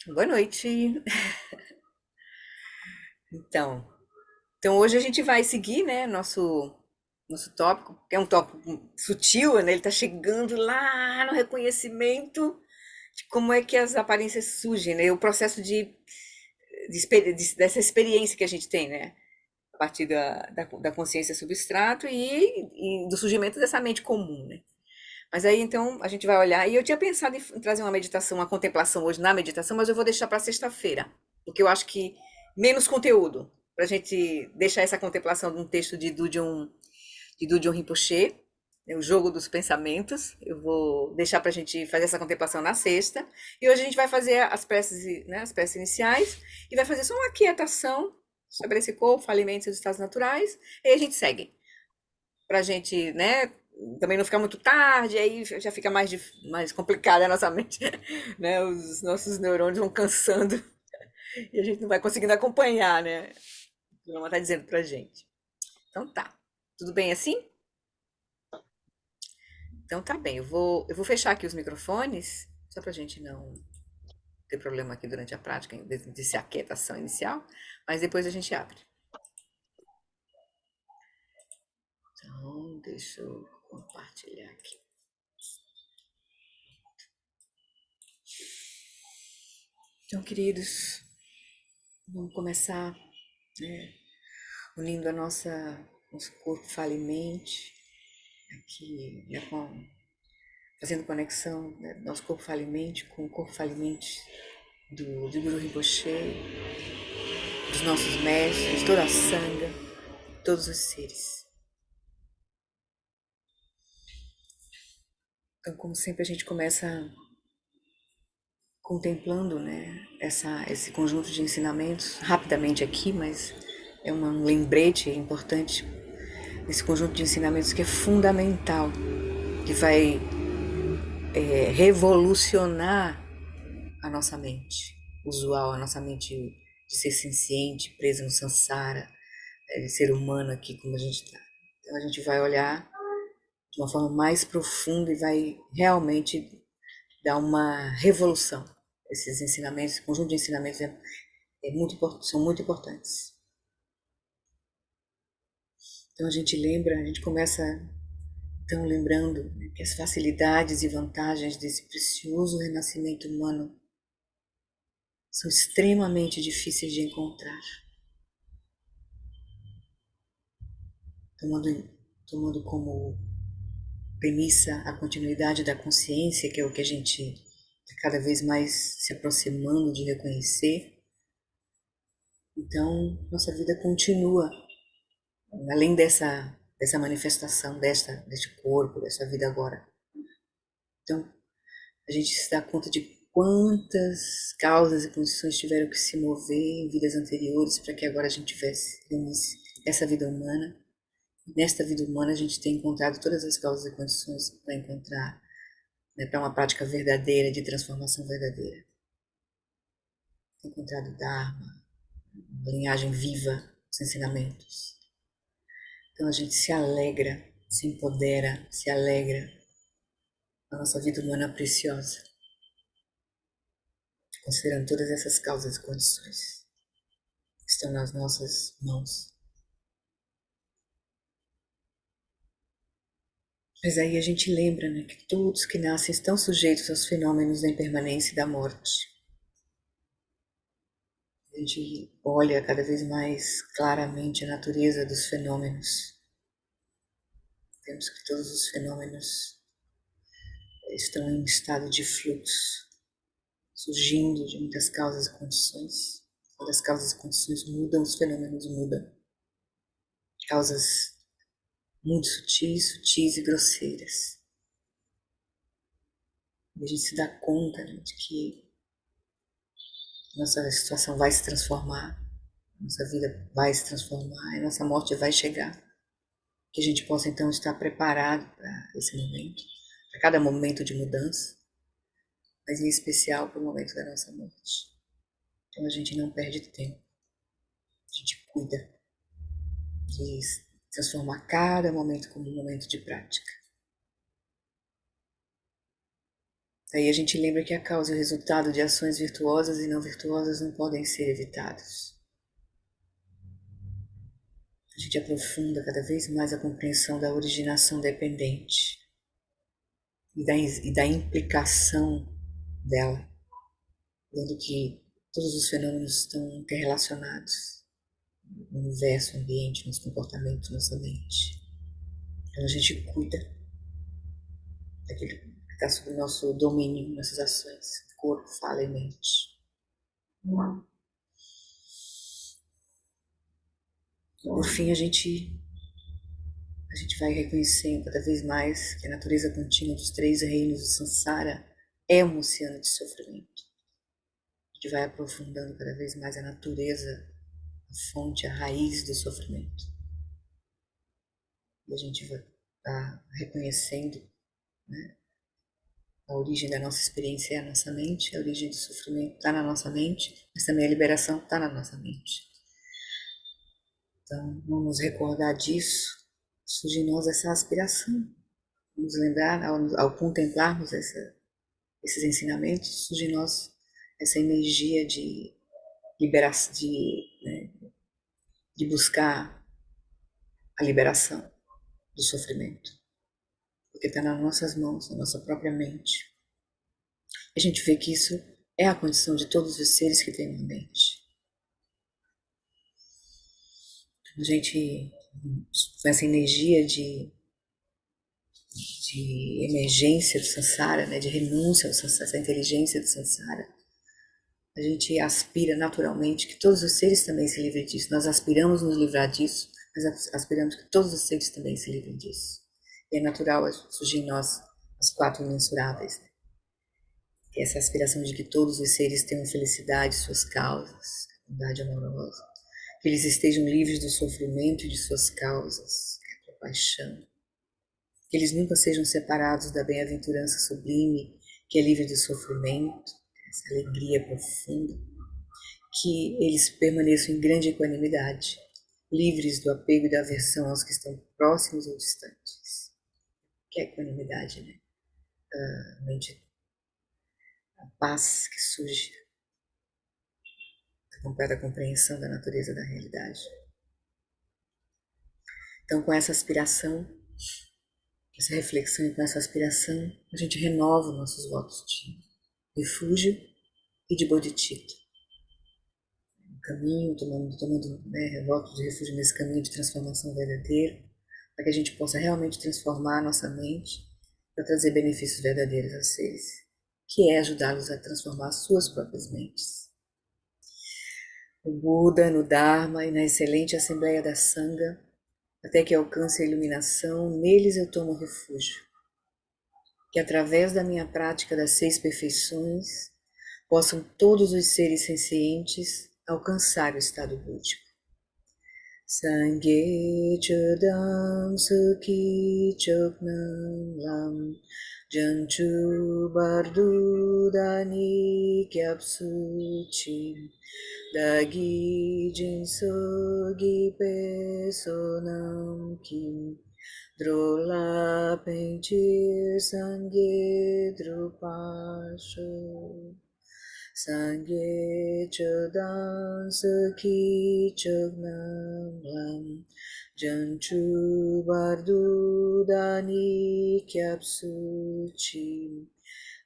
Boa noite. Então, então hoje a gente vai seguir, né, nosso tópico, que é um tópico sutil, né? Ele está chegando lá no reconhecimento de como é que as aparências surgem, né? O processo dessa experiência que a gente tem, né? A partir da consciência substrato e do surgimento dessa mente comum, né? Mas aí então a gente vai olhar. E eu tinha pensado em trazer uma meditação, uma contemplação hoje na meditação, mas eu vou deixar para sexta-feira, porque eu acho que menos conteúdo, para a gente deixar essa contemplação de um texto de Dudion Rinpoche, né, O Jogo dos Pensamentos. Eu vou deixar para a gente fazer essa contemplação na sexta. E hoje a gente vai fazer as preces iniciais, e vai fazer só uma aquietação sobre esse corpo, alimentos e os estados naturais, e aí a gente segue pra gente, né, também não ficar muito tarde, aí já fica mais complicada a nossa mente, né? Os nossos neurônios vão cansando e a gente não vai conseguindo acompanhar, né? O que a mama tá dizendo pra gente. Então tá. Tudo bem assim? Então tá bem. Eu vou fechar aqui os microfones, só pra gente não ter problema aqui durante a prática, de ser aquietação inicial, mas depois a gente abre. Então, deixa eu compartilhar aqui. Então, queridos, vamos começar, né, unindo nosso corpo, fala e mente, aqui, né, fazendo conexão, né, nosso corpo, fala e mente com o corpo, fala e mente do Guru Rinpoche, dos nossos mestres, toda a sanga, todos os seres. Então, como sempre, a gente começa contemplando, né, esse conjunto de ensinamentos, rapidamente aqui, mas é um lembrete importante, esse conjunto de ensinamentos que é fundamental, que vai revolucionar a nossa mente usual, a nossa mente de ser senciente, presa no samsara, de ser humano aqui como a gente está. Então a gente vai olhar de uma forma mais profunda e vai realmente dar uma revolução. Esses ensinamentos, esse conjunto de ensinamentos são muito importantes. Então a gente lembra, a gente começa então lembrando, né, que as facilidades e vantagens desse precioso renascimento humano são extremamente difíceis de encontrar. tomando, tomando como premissa a continuidade da consciência, que é o que a gente está cada vez mais se aproximando de reconhecer. Então, nossa vida continua, além dessa manifestação, deste corpo, dessa vida agora. Então, a gente se dá conta de quantas causas e condições tiveram que se mover em vidas anteriores para que agora a gente reunisse essa vida humana. Nesta vida humana, a gente tem encontrado todas as causas e condições para encontrar, né, para uma prática verdadeira, de transformação verdadeira. Tem encontrado o Dharma, uma linhagem viva, os ensinamentos. Então a gente se alegra, se empodera, se alegra a nossa vida humana preciosa, considerando todas essas causas e condições que estão nas nossas mãos. Mas aí a gente lembra, né, que todos que nascem estão sujeitos aos fenômenos da impermanência e da morte. A gente olha cada vez mais claramente a natureza dos fenômenos. Vemos que todos os fenômenos estão em estado de fluxo, surgindo de muitas causas e condições. Quando as causas e condições mudam, os fenômenos mudam. Causas muito sutis, sutis e grosseiras. E a gente se dá conta, né, de que nossa situação vai se transformar, nossa vida vai se transformar e nossa morte vai chegar. Que a gente possa então estar preparado para esse momento, para cada momento de mudança, mas em especial para o momento da nossa morte. Então a gente não perde tempo, a gente cuida de transformar cada momento como um momento de prática. Aí a gente lembra que a causa e o resultado de ações virtuosas e não virtuosas não podem ser evitados. A gente aprofunda cada vez mais a compreensão da originação dependente e da implicação dela, vendo que todos os fenômenos estão interrelacionados no universo, no ambiente, nos comportamentos, na nossa mente. Então a gente cuida daquilo que está sob o nosso domínio, nossas ações, corpo, fala e mente. E por fim, a gente vai reconhecendo cada vez mais que a natureza contínua dos três reinos do Sansara é um oceano de sofrimento. A gente vai aprofundando cada vez mais a natureza, a fonte, a raiz do sofrimento. E a gente vai reconhecendo, né, a origem da nossa experiência é a nossa mente, a origem do sofrimento está na nossa mente, mas também a liberação está na nossa mente. Então, vamos recordar disso, surge em nós essa aspiração. Vamos lembrar, ao contemplarmos esses ensinamentos, surge em nós essa energia de liberação, de buscar a liberação do sofrimento. Porque está nas nossas mãos, na nossa própria mente. A gente vê que isso é a condição de todos os seres que têm uma mente. A gente, com essa energia de emergência do Sansara, né, de renúncia ao Sansara, essa inteligência do Sansara, a gente aspira naturalmente que todos os seres também se livrem disso. Nós aspiramos nos livrar disso, mas aspiramos que todos os seres também se livrem disso. E é natural surgir em nós as quatro imensuráveis, né? Que é essa aspiração de que todos os seres tenham felicidade, suas causas, bondade amorosa, que eles estejam livres do sofrimento e de suas causas, que é a paixão, que eles nunca sejam separados da bem-aventurança sublime, que é livre do sofrimento, essa alegria profunda, que eles permaneçam em grande equanimidade, livres do apego e da aversão aos que estão próximos ou distantes. Que é equanimidade, né? A paz que surge da completa compreensão da natureza da realidade. Então, com essa aspiração, essa reflexão e com essa aspiração, a gente renova os nossos votos de refúgio e de bodhicitta. Caminho, tomando votos de refúgio nesse caminho de transformação verdadeira, para que a gente possa realmente transformar a nossa mente para trazer benefícios verdadeiros aos seres, que é ajudá-los a transformar as suas próprias mentes. O Buda, no Dharma e na excelente Assembleia da Sangha, até que alcance a iluminação, neles eu tomo refúgio. Que através da minha prática das 6 perfeições, possam todos os seres sencientes alcançar o estado búdico. Sangye chodam sukhi choknam lam janchu bardudani kyapsu chim dagi jinsogi pesonam kim drola penchir sangye drupasho Sangye chodam sakhi chognam lam janchu bardudani kyapsu chim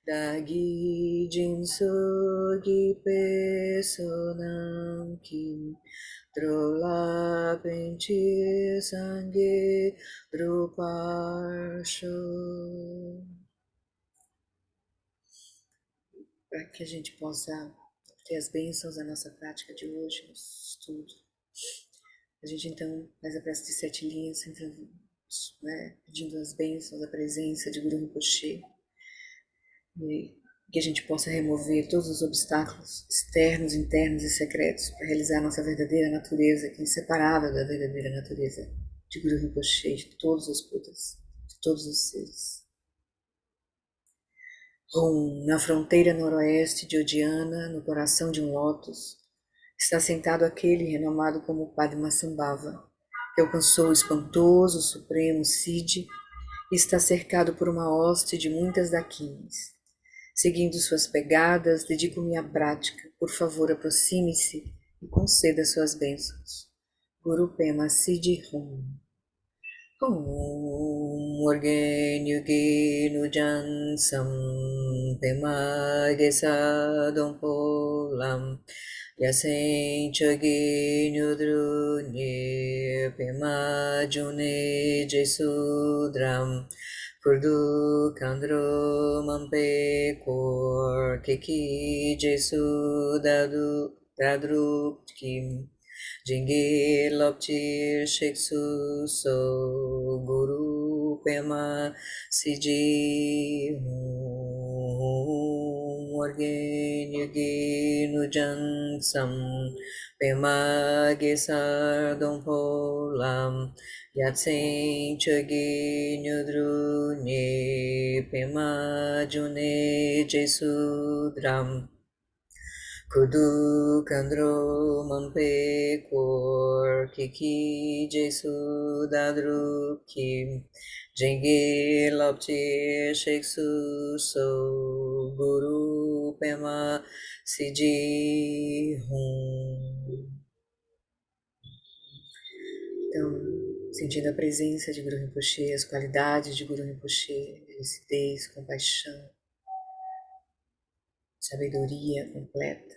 dagi jinsogi pesonam kim drola penchir sangye druparsho. Para que a gente possa ter as bênçãos da nossa prática de hoje, nosso estudo. A gente então faz a prece de 7 linhas, pedindo as bênçãos, a presença de Guru Rinpoche, e que a gente possa remover todos os obstáculos externos, internos e secretos para realizar a nossa verdadeira natureza, que é inseparável da verdadeira natureza de Guru Rinpoche, de todos os Budas, de todos os seres. Na fronteira noroeste de Odiana, no coração de um lótus, está sentado aquele renomado como Padmasambhava, que alcançou o espantoso supremo Siddhi e está cercado por uma hoste de muitas dakinis. Seguindo suas pegadas, dedico-me à prática. Por favor, aproxime-se e conceda suas bênçãos. Guru Pema Siddhi Hum. Om Orgenu Genu Jansam Pema Gesa Dompolam Yasen Chagenu Drunye Pema June Jesudram Kurdu Kandro Mampe Kor Kiki Jesu Dadru Kim Jingir Loptir Sheksu So Guru Pema Siji Morgen Yugi Nujan Sam Pema Gesar Dompolam Yatsen Chagi Nyudru Nye Pema June Jesudram Kudu Kandro Mampe Kor Kiki Jesu Dadru Kim Jenge Lopti Sheksu So Guru Pema Siji Hum. Então, sentindo a presença de Guru Rinpoche, as qualidades de Guru Rinpoche, lucidez, compaixão, sabedoria completa,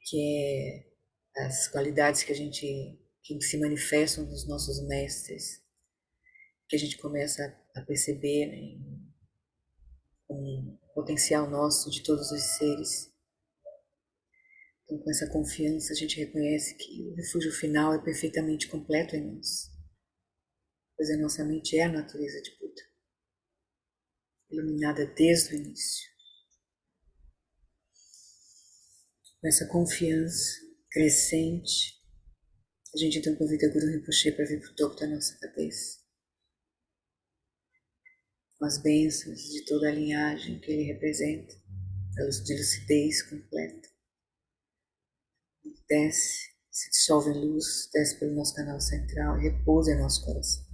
que é as qualidades que se manifestam nos nossos mestres, que a gente começa a perceber, né, com o potencial nosso de todos os seres. Então, com essa confiança, a gente reconhece que o refúgio final é perfeitamente completo em nós, pois a nossa mente é a natureza de Buda, iluminada desde o início. Com essa confiança crescente, a gente então convida Guru Rinpoche para vir para o topo da nossa cabeça, com as bênçãos de toda a linhagem que ele representa, a luz de lucidez completa. Desce, se dissolve em luz, desce pelo nosso canal central e repousa em nosso coração.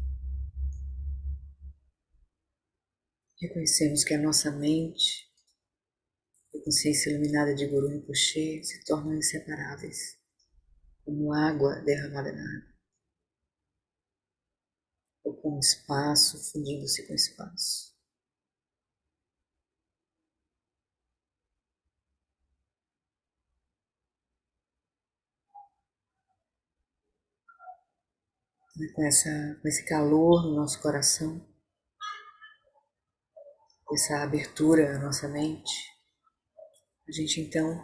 Reconhecemos que a nossa mente e a consciência iluminada de Guru Rinpoche se tornam inseparáveis, como água derramada na água, ou como espaço fundindo-se com espaço. E com esse calor no nosso coração, com essa abertura na nossa mente, a gente então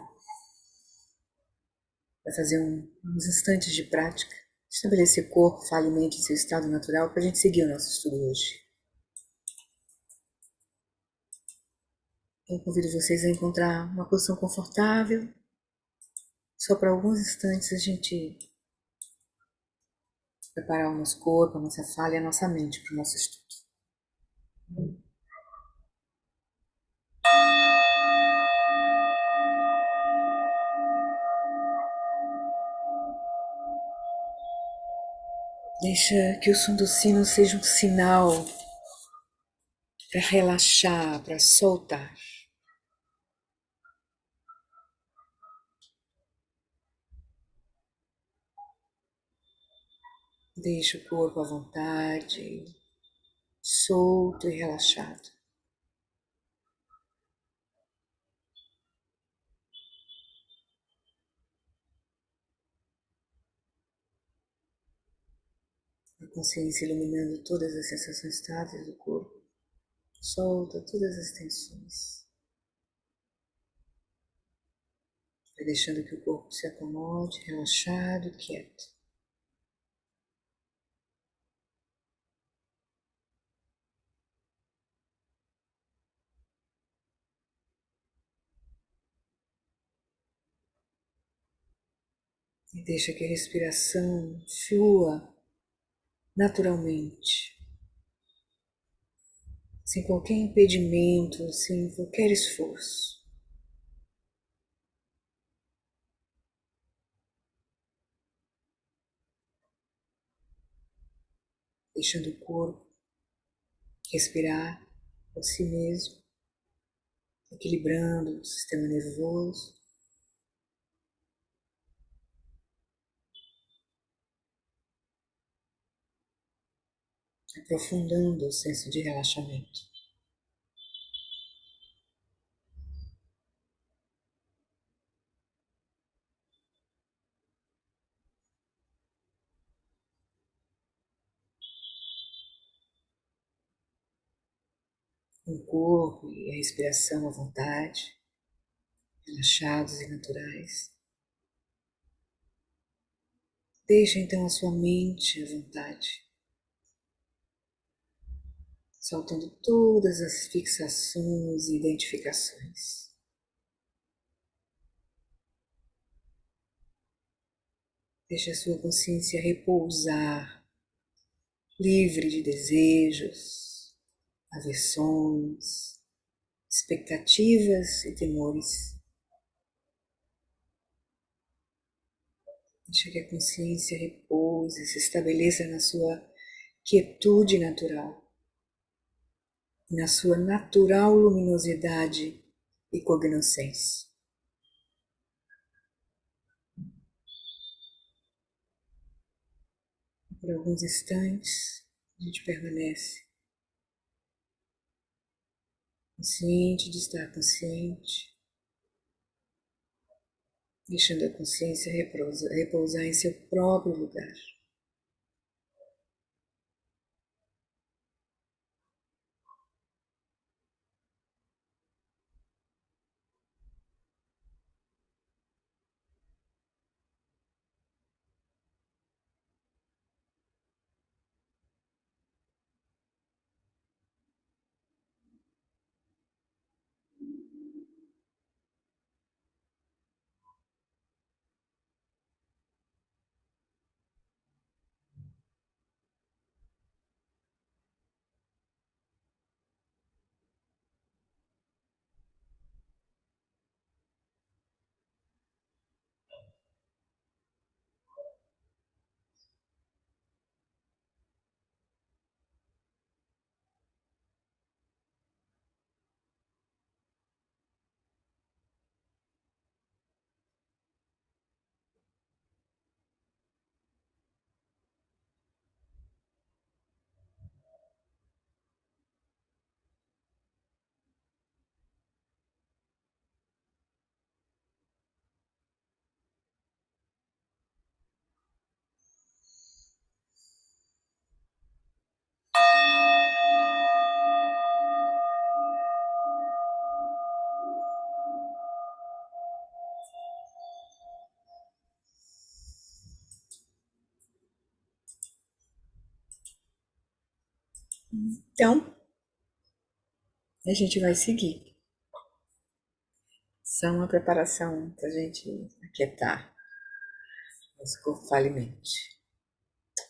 vai fazer uns instantes de prática, estabelecer corpo, fala e mente em seu estado natural para a gente seguir o nosso estudo hoje. Eu convido vocês a encontrar uma posição confortável, só para alguns instantes a gente preparar o nosso corpo, a nossa fala e a nossa mente para o nosso estudo. Deixa que o som do sino seja um sinal para relaxar, para soltar. Deixa o corpo à vontade, solto e relaxado. A consciência iluminando todas as sensações estáveis do corpo. Solta todas as tensões. Vai deixando que o corpo se acomode, relaxado e quieto. E deixa que a respiração flua naturalmente, sem qualquer impedimento, sem qualquer esforço. Deixando o corpo respirar por si mesmo, equilibrando o sistema nervoso, aprofundando o senso de relaxamento. Com o corpo e a respiração à vontade, relaxados e naturais. Deixa então a sua mente à vontade, soltando todas as fixações e identificações. Deixa a sua consciência repousar, livre de desejos, aversões, expectativas e temores. Deixa que a consciência repouse, se estabeleça na sua quietude natural, na sua natural luminosidade e cognoscência. Por alguns instantes, a gente permanece consciente de estar consciente, deixando a consciência repousar em seu próprio lugar. Então, a gente vai seguir. Só uma preparação para a gente aquietar nosso corpo, fala e mente.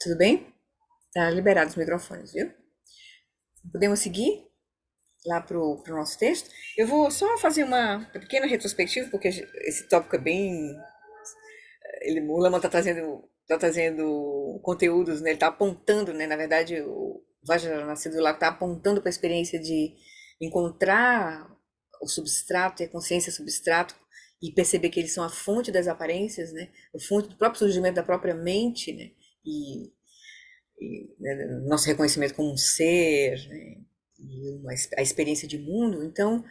Tudo bem? Tá liberado os microfones, viu? Podemos seguir lá pro nosso texto? Eu vou só fazer uma pequena retrospectiva, porque esse tópico é bem. O Lama tá trazendo conteúdos, né? Ele tá apontando, né? Na verdade, o Vajranassi lá tá apontando para a experiência de encontrar o substrato e a consciência substrato e perceber que eles são a fonte das aparências, né? A fonte do próprio surgimento da própria mente, né? E, né, nosso reconhecimento como um ser, né? E a experiência de mundo. Então,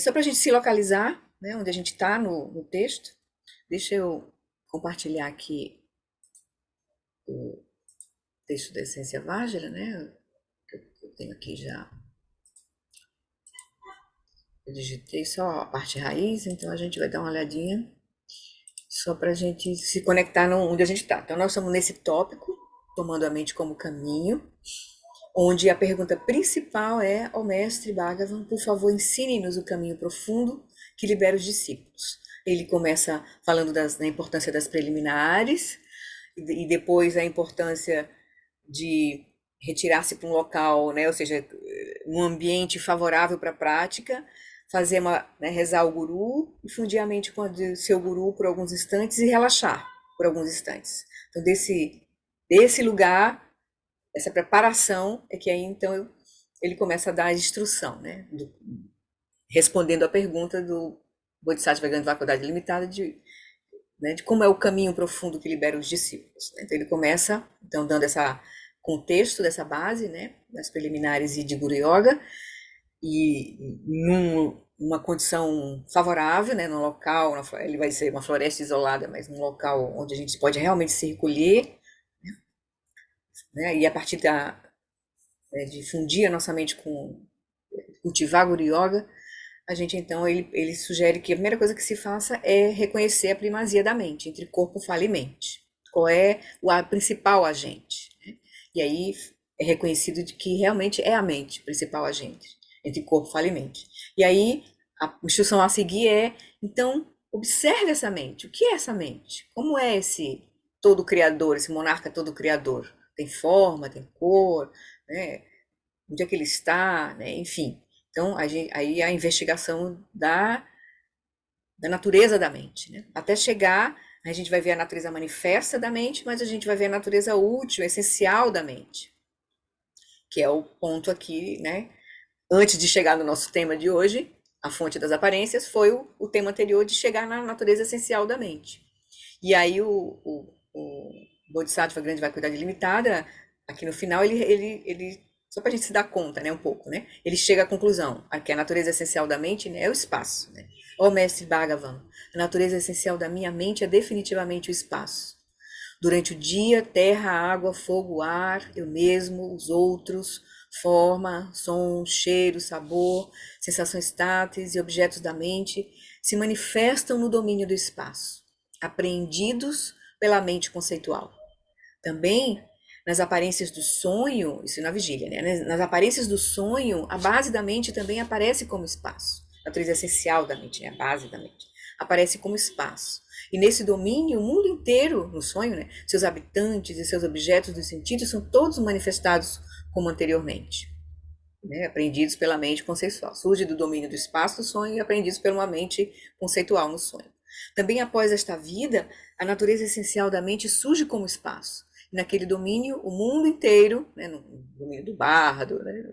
só para a gente se localizar, né? Onde a gente está no texto, deixa eu compartilhar aqui o texto da Essência Vajra, né? Que eu tenho aqui já. Eu digitei só a parte raiz, então a gente vai dar uma olhadinha só para a gente se conectar onde a gente está. Então, nós estamos nesse tópico, tomando a mente como caminho, onde a pergunta principal é: ó mestre Bhagavan, por favor, ensine-nos o caminho profundo que libera os discípulos. Ele começa falando da importância das preliminares e depois a importância de retirar-se para um local, né, ou seja, um ambiente favorável para a prática, fazer rezar o guru e fundir a mente com a do seu guru por alguns instantes e relaxar por alguns instantes. Então, desse lugar, essa preparação, é que aí então ele começa a dar a instrução, né, respondendo à pergunta do Bodhisattva Grande Faculdade Limitada de como é o caminho profundo que libera os discípulos. Então ele começa então dando essa contexto dessa base, né, das preliminares e de Guru Yoga, e numa condição favorável, né, num local, ele vai ser uma floresta isolada, mas num local onde a gente pode realmente se recolher, né, e a partir de fundir a nossa mente com cultivar Guru Yoga, a gente então, ele sugere que a primeira coisa que se faça é reconhecer a primazia da mente, entre corpo, fala e mente. Qual é o principal agente, né? E aí é reconhecido de que realmente é a mente o principal agente, entre corpo, fala e mente. E aí a instrução a seguir é, então, observe essa mente. O que é essa mente? Como é esse todo criador, esse monarca todo criador? Tem forma, tem cor, né? Onde é que ele está, né? Enfim. Então, aí a investigação da natureza da mente, né? Até chegar, a gente vai ver a natureza manifesta da mente, mas a gente vai ver a natureza útil, essencial da mente, que é o ponto aqui, né? Antes de chegar no nosso tema de hoje, a fonte das aparências, foi o tema anterior de chegar na natureza essencial da mente. E aí o Bodhisattva Grande Vacuidade Limitada, aqui no final, ele só para a gente se dar conta, né, um pouco, né? Ele chega à conclusão, que a natureza essencial da mente, né, é o espaço, né? Ó Mestre Bhagavan, a natureza essencial da minha mente é definitivamente o espaço. Durante o dia, terra, água, fogo, ar, eu mesmo, os outros, forma, som, cheiro, sabor, sensações táteis e objetos da mente se manifestam no domínio do espaço, apreendidos pela mente conceitual. Também nas aparências do sonho, isso na vigília, né? Nas aparências do sonho, a base da mente também aparece como espaço. A natureza essencial da mente, né? A base da mente. Aparece como espaço. E nesse domínio, o mundo inteiro, no sonho, né? Seus habitantes e seus objetos dos sentidos são todos manifestados como anteriormente, né? Aprendidos pela mente conceitual. Surge do domínio do espaço do sonho e aprendidos por uma mente conceitual no sonho. Também após esta vida, a natureza essencial da mente surge como espaço. E naquele domínio, o mundo inteiro, né, no domínio do bardo, né,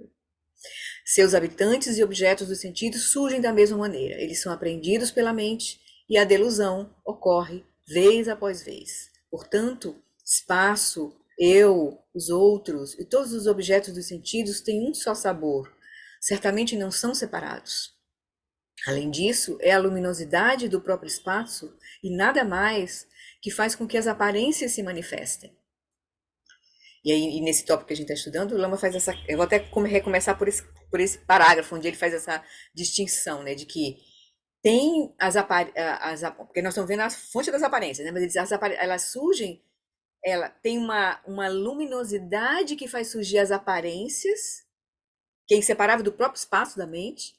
seus habitantes e objetos dos sentidos surgem da mesma maneira. Eles são apreendidos pela mente e a delusão ocorre vez após vez. Portanto, espaço, eu, os outros e todos os objetos dos sentidos têm um só sabor. Certamente não são separados. Além disso, é a luminosidade do próprio espaço e nada mais que faz com que as aparências se manifestem. E aí, nesse tópico que a gente está estudando, o Lama faz essa. Eu vou até recomeçar por esse parágrafo, onde ele faz essa distinção, né, de que tem porque nós estamos vendo a fonte das aparências, né, mas ele diz, elas surgem, ela tem uma luminosidade que faz surgir as aparências, que é inseparável do próprio espaço da mente,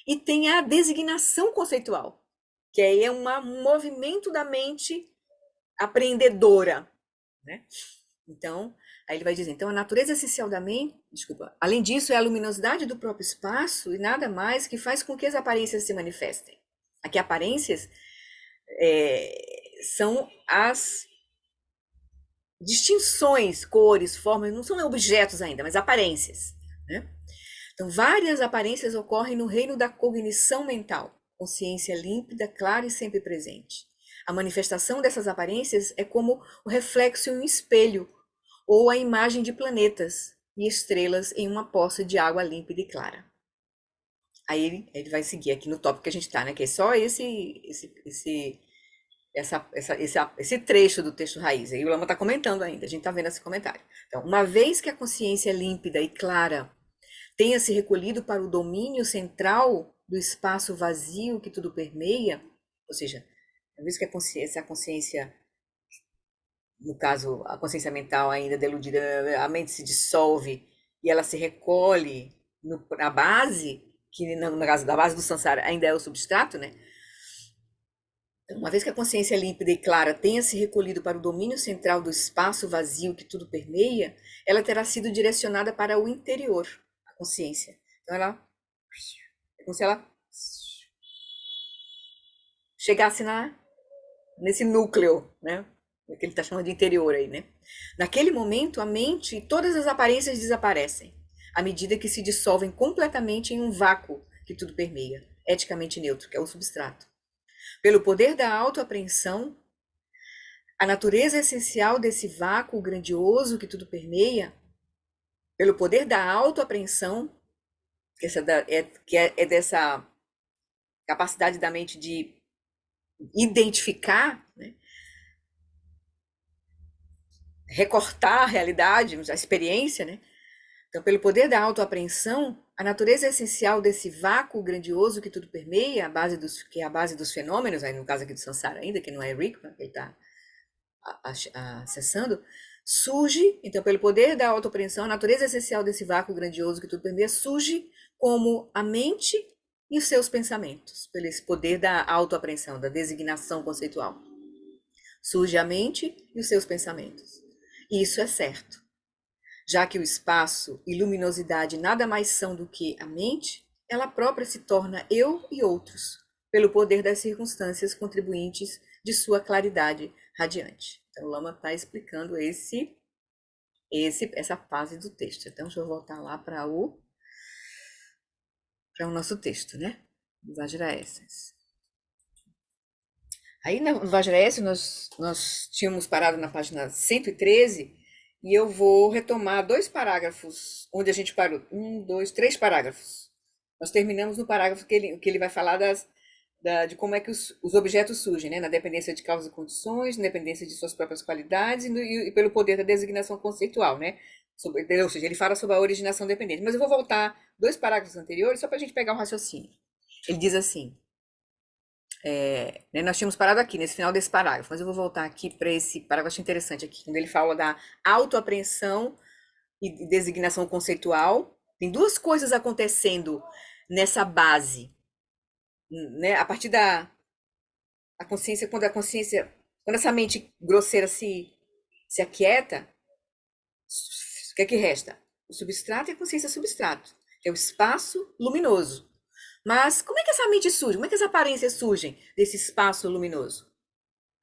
e tem a designação conceitual, que aí é um movimento da mente apreendedora, né? Então, aí ele vai dizer, então a natureza essencial da mente, além disso é a luminosidade do próprio espaço e nada mais que faz com que as aparências se manifestem. Aqui aparências são as distinções, cores, formas, não são objetos ainda, mas aparências, né? Então, várias aparências ocorrem no reino da cognição mental, consciência límpida, clara e sempre presente. A manifestação dessas aparências é como o reflexo em um espelho, ou a imagem de planetas e estrelas em uma poça de água límpida e clara. Aí ele vai seguir aqui no tópico que a gente está, né? Que é só esse trecho do texto raiz. Aí o Lama está comentando ainda, a gente está vendo esse comentário. Então, uma vez que a consciência límpida e clara tenha se recolhido para o domínio central do espaço vazio que tudo permeia, ou seja, uma vez que a consciência, no caso, a consciência mental ainda deludida, a mente se dissolve e ela se recolhe na base, que no caso da base do samsara ainda é o substrato, né? Então, uma vez que a consciência límpida e clara tenha se recolhido para o domínio central do espaço vazio que tudo permeia, ela terá sido direcionada para o interior, a consciência. Então é como se ela chegasse nesse núcleo, né? Que ele está chamando de interior aí, né? Naquele momento, a mente e todas as aparências desaparecem, à medida que se dissolvem completamente em um vácuo que tudo permeia. eticamente neutro, que é o substrato. Pelo poder da autoapreensão, a natureza essencial desse vácuo grandioso que tudo permeia, pelo poder da autoapreensão, que é dessa capacidade da mente de identificar, né, recortar a realidade, a experiência, né? Então, pelo poder da autoapreensão, a natureza essencial desse vácuo grandioso que tudo permeia, que é a base dos fenômenos, aí no caso aqui do Sansara ainda, que não é Rick, ele está acessando, surge, então, pelo poder da autoapreensão, a natureza essencial desse vácuo grandioso que tudo permeia surge como a mente e os seus pensamentos, pelo esse poder da autoapreensão, da designação conceitual. Surge a mente e os seus pensamentos. E isso é certo. Já que o espaço e luminosidade nada mais são do que a mente, ela própria se torna eu e outros, pelo poder das circunstâncias contribuintes de sua claridade radiante. Então, o Lama está explicando essa fase do texto. Então, deixa eu voltar lá para o nosso texto, né? Do Vajra Essence. Aí, no Vajra Essence, nós tínhamos parado na página 113, e eu vou retomar 2 parágrafos onde a gente parou. 1, 2, 3 parágrafos. Nós terminamos no parágrafo que ele vai falar de como é que os objetos surgem, né? Na dependência de causas e condições, na dependência de suas próprias qualidades e pelo poder da designação conceitual, né? Ou seja, ele fala sobre a originação dependente. Mas eu vou voltar 2 parágrafos anteriores só para a gente pegar o raciocínio. Ele diz assim, né, nós tínhamos parado aqui, nesse final desse parágrafo, mas eu vou voltar aqui para esse parágrafo interessante aqui, quando ele fala da autoapreensão e designação conceitual. Tem 2 coisas acontecendo nessa base, né? A partir da consciência, quando essa mente grosseira se aquieta, o que é que resta? O substrato e a consciência substrato, que é o espaço luminoso. Mas como é que essa mente surge? Como é que as aparências surgem desse espaço luminoso?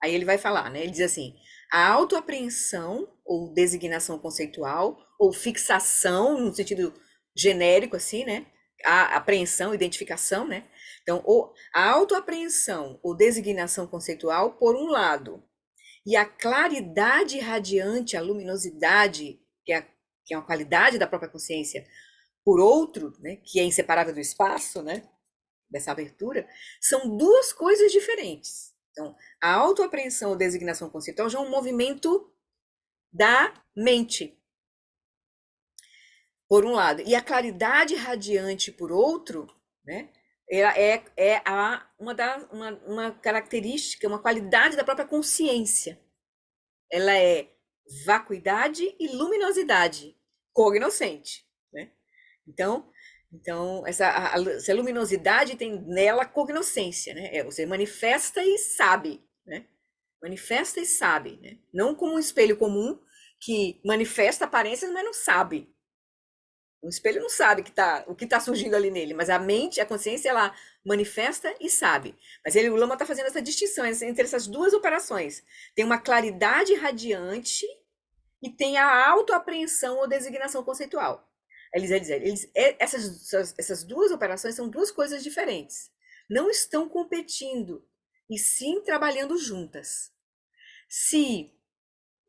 Aí ele vai falar, né? Ele diz assim: a autoapreensão ou designação conceitual ou fixação no sentido genérico assim, né? A apreensão, identificação, né? Então, a autoapreensão ou designação conceitual por um lado, e a claridade radiante, a luminosidade, que é uma qualidade da própria consciência, por outro, né, que é inseparável do espaço, né, dessa abertura, são 2 coisas diferentes. Então, a autoapreensão ou designação conceitual já é um movimento da mente, por um lado, e a claridade radiante, por outro, né, uma característica, uma qualidade da própria consciência. Ela é vacuidade e luminosidade cognoscente, né? Então essa luminosidade tem nela cognoscência, né? Você manifesta e sabe, né? Manifesta e sabe, né? Não como um espelho comum que manifesta aparências, mas não sabe. O espelho não sabe o que está surgindo ali nele, mas a mente, a consciência, ela manifesta e sabe. Mas o Lama está fazendo essa distinção entre essas 2 operações. Tem uma claridade radiante e tem a autoapreensão ou designação conceitual. Essas 2 operações são 2 coisas diferentes. Não estão competindo, e sim trabalhando juntas. Se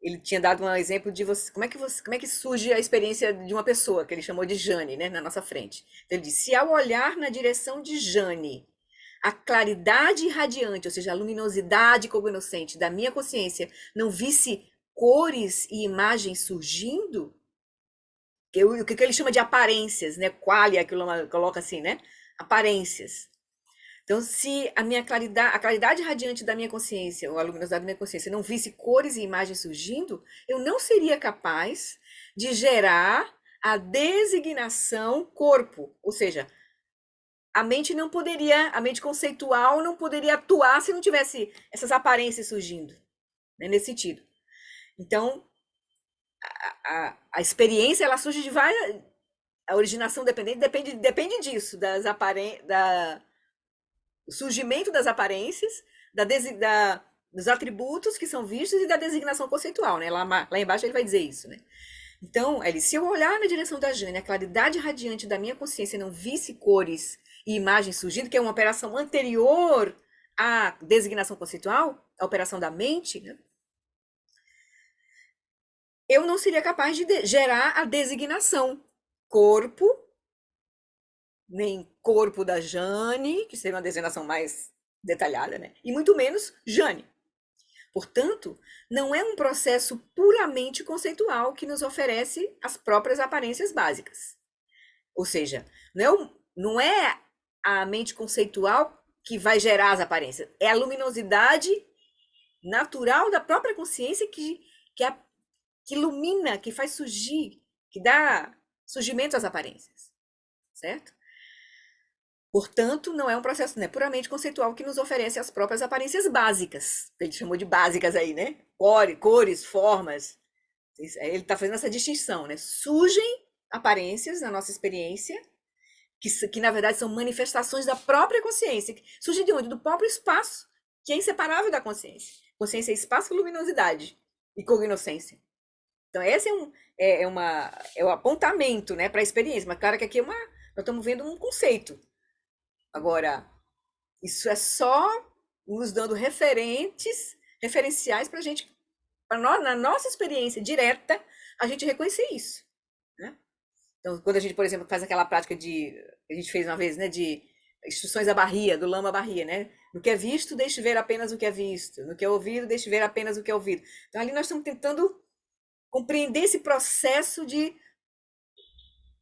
ele tinha dado um exemplo de como é que surge a experiência de uma pessoa, que ele chamou de Jane, né, na nossa frente. Então, ele disse: se ao olhar na direção de Jane, a claridade radiante, ou seja, a luminosidade cognoscente da minha consciência, não visse cores e imagens surgindo, o que ele chama de aparências, né? Qualia, que o Lama coloca assim, né? Aparências. Então, se a claridade radiante da minha consciência, ou a luminosidade da minha consciência, não visse cores e imagens surgindo, eu não seria capaz de gerar a designação corpo. Ou seja, a mente conceitual não poderia atuar se não tivesse essas aparências surgindo, né, nesse sentido. Então, a experiência, ela surge de várias... A originação dependente depende disso, o surgimento das aparências, dos atributos que são vistos e da designação conceitual, né? Lá embaixo ele vai dizer isso, né? Então, se eu olhar na direção da Jane, a claridade radiante da minha consciência não visse cores e imagem surgindo, que é uma operação anterior à designação conceitual, a operação da mente, né? Eu não seria capaz de gerar a designação corpo, nem corpo da Jane, que seria uma designação mais detalhada, né? E muito menos Jane. Portanto, não é um processo puramente conceitual que nos oferece as próprias aparências básicas. Ou seja, não é a mente conceitual que vai gerar as aparências, é a luminosidade natural da própria consciência que ilumina, que faz surgir, que dá surgimento às aparências, certo? Portanto, não é um processo, né, puramente conceitual que nos oferece as próprias aparências básicas. Ele chamou de básicas aí, né? Cores, formas. Ele está fazendo essa distinção, né? Surgem aparências na nossa experiência, que na verdade são manifestações da própria consciência. Surgem de onde? Do próprio espaço, que é inseparável da consciência. Consciência é espaço, luminosidade e cognoscência. Então, esse é o apontamento, né, para a experiência. Mas, claro que aqui nós estamos vendo um conceito. Agora, isso é só nos dando referenciais para a gente, na nossa experiência direta, a gente reconhecer isso, né? Então, quando a gente, por exemplo, faz aquela prática que a gente fez uma vez, né, de instruções da Bahia, do Lama Bahia, né? No que é visto, deixe ver apenas o que é visto. No que é ouvido, deixe ver apenas o que é ouvido. Então, ali nós estamos tentando compreender esse processo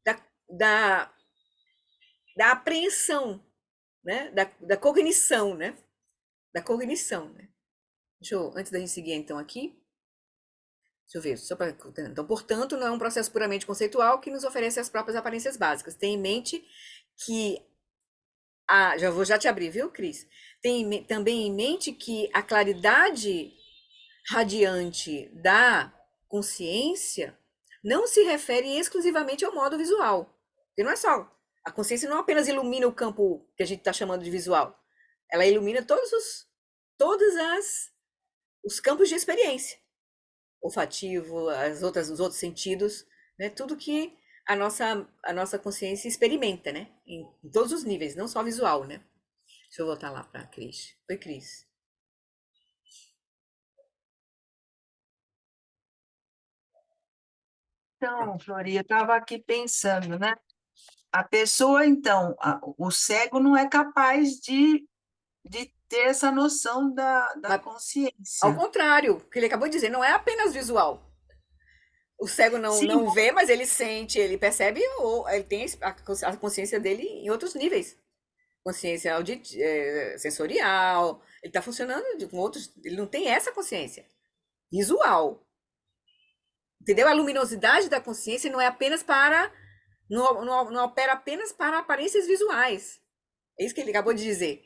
da, da, da apreensão, né? Da cognição, né? Da cognição, né? Antes da gente seguir então aqui, deixa eu ver, só para. Então, portanto, não é um processo puramente conceitual que nos oferece as próprias aparências básicas. Tenha em mente que. Já te abrir, viu, Cris? Tem também em mente que a claridade radiante da consciência não se refere exclusivamente ao modo visual. Porque não é só. A consciência não apenas ilumina o campo que a gente está chamando de visual. Ela ilumina todos os campos de experiência. Olfativo, os outros sentidos, né? Tudo que a nossa consciência experimenta, né? Em todos os níveis, não só visual, né? Deixa eu voltar lá para a Cris. Oi, Cris. Então, Flori, eu estava aqui pensando, né? A pessoa, então, o cego não é capaz de ter essa noção da Mas, ao consciência. contrário, o que ele acabou de dizer, não é apenas visual. O cego Sim, não vê, mas ele sente, ele percebe, ou ele tem a consciência dele em outros níveis. Consciência sensorial, ele está funcionando com outros, ele não tem essa consciência visual. Entendeu? A luminosidade da consciência não é apenas para, não opera apenas para aparências visuais. É isso que ele acabou de dizer.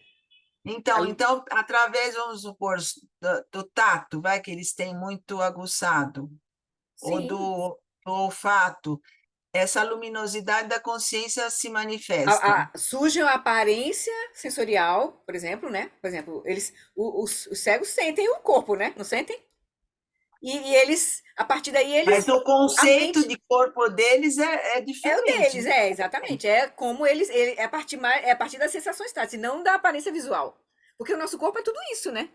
então, A- então, através, vamos supor, do tato, vai, que eles têm muito aguçado, ou sim, do olfato, essa luminosidade da consciência se manifesta. surge a aparência sensorial, por exemplo, né? Por exemplo, os cegos sentem o corpo, né? Não sentem? E eles, a partir daí, Mas o a conceito mente de corpo deles é é o diferente, deles, né? exatamente. É como é a partir das sensações táteis, não da aparência visual. Porque o nosso corpo é tudo isso, né?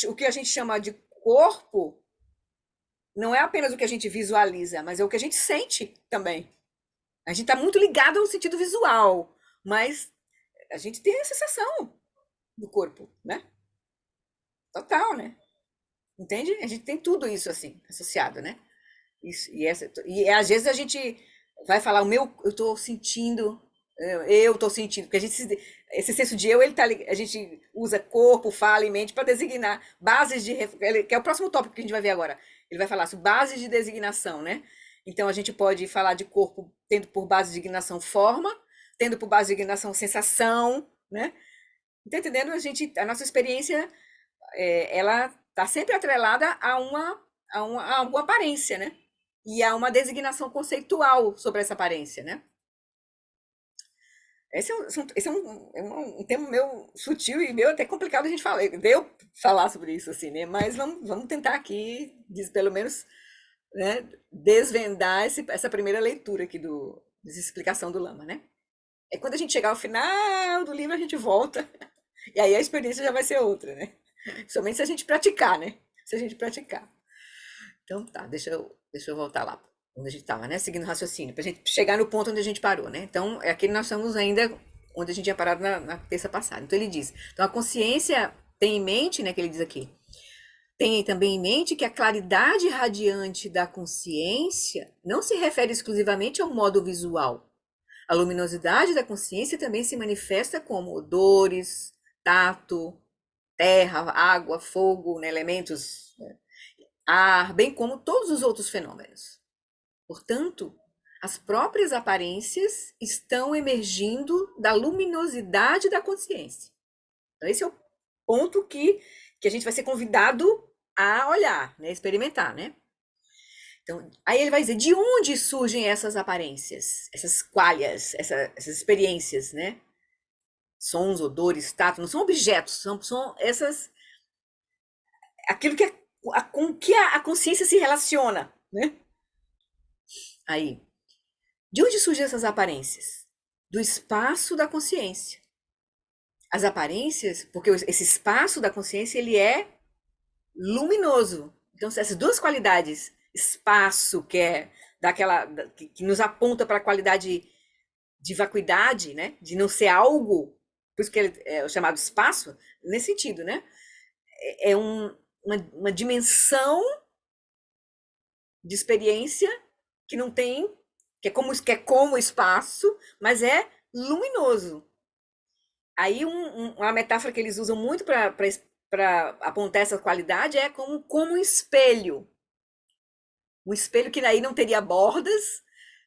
O que a gente chama de corpo não é apenas o que a gente visualiza, mas é o que a gente sente também. A gente está muito ligado ao sentido visual, mas a gente tem a sensação do corpo, né? Total, né? Entende? A gente tem tudo isso assim, associado, né? Isso, às vezes a gente vai falar, eu tô sentindo, eu tô sentindo, porque esse senso de eu, a gente usa corpo, fala e mente para designar bases que é o próximo tópico que a gente vai ver agora. Ele vai falar sobre bases de designação, né? Então a gente pode falar de corpo tendo por base de designação forma, tendo por base de designação sensação, né? Tá entendendo? A nossa experiência, ela tá sempre atrelada a alguma aparência, né? E há uma designação conceitual sobre essa aparência, né? Esse é um tema meu sutil e meio até complicado a gente falar, de eu falar sobre isso, assim, né? Mas vamos tentar aqui, pelo menos, né, desvendar essa primeira leitura aqui explicação do Lama, né? É quando a gente chegar ao final do livro, a gente volta. E aí a experiência já vai ser outra, né? Somente se a gente praticar, né? Se a gente praticar. Então tá, deixa eu voltar lá onde a gente estava, né? Seguindo o raciocínio, para a gente chegar no ponto onde a gente parou, né? Então, é aqui que nós estamos ainda onde a gente tinha parado na terça passada. Então, ele diz: então, a consciência tem em mente, né? Que ele diz aqui, tem também em mente que a claridade radiante da consciência não se refere exclusivamente ao modo visual. A luminosidade da consciência também se manifesta como odores, tato, terra, água, fogo, né, elementos, né, ar, bem como todos os outros fenômenos. Portanto, as próprias aparências estão emergindo da luminosidade da consciência. Então, esse é o ponto que a gente vai ser convidado a olhar, né, experimentar, né? Então, aí ele vai dizer de onde surgem essas aparências, essas qualhas, essas experiências, né? Sons, odores, tato, não são objetos, são essas, aquilo que com que a consciência se relaciona, né? Aí, de onde surgem essas aparências? Do espaço da consciência. As aparências, porque esse espaço da consciência, ele é luminoso. Então, essas duas qualidades, espaço, que é que nos aponta para a qualidade de vacuidade, né? De não ser algo, por isso que ele é o chamado espaço, nesse sentido, né? É uma dimensão de experiência que não tem, que é como espaço, mas é luminoso. Aí uma metáfora que eles usam muito para apontar essa qualidade é como um espelho. Um espelho que aí não teria bordas,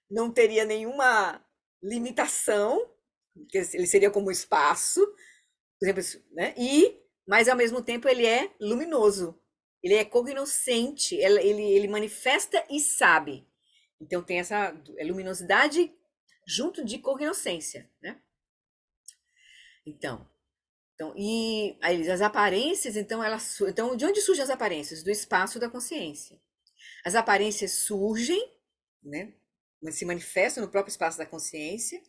não teria nenhuma limitação, porque ele seria como um espaço, por exemplo, né? Mas ao mesmo tempo ele é luminoso. Ele é cognoscente, ele manifesta e sabe. Então tem essa luminosidade junto de cognoscência, né? Então, e aí, as aparências, então, de onde surgem as aparências? Do espaço da consciência. As aparências surgem, né? Se manifestam no próprio espaço da consciência.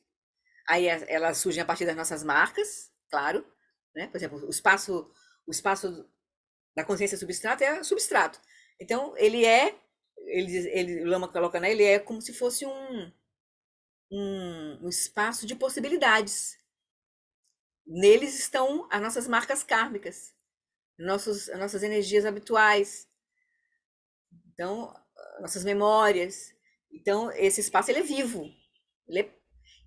Aí elas surgem a partir das nossas marcas, claro, né? Por exemplo, o espaço da consciência substrato é substrato. Então, o Lama coloca, né? Ele é como se fosse um espaço de possibilidades. Neles estão as nossas marcas kármicas, as nossas energias habituais, então, nossas memórias. Então, esse espaço ele é vivo.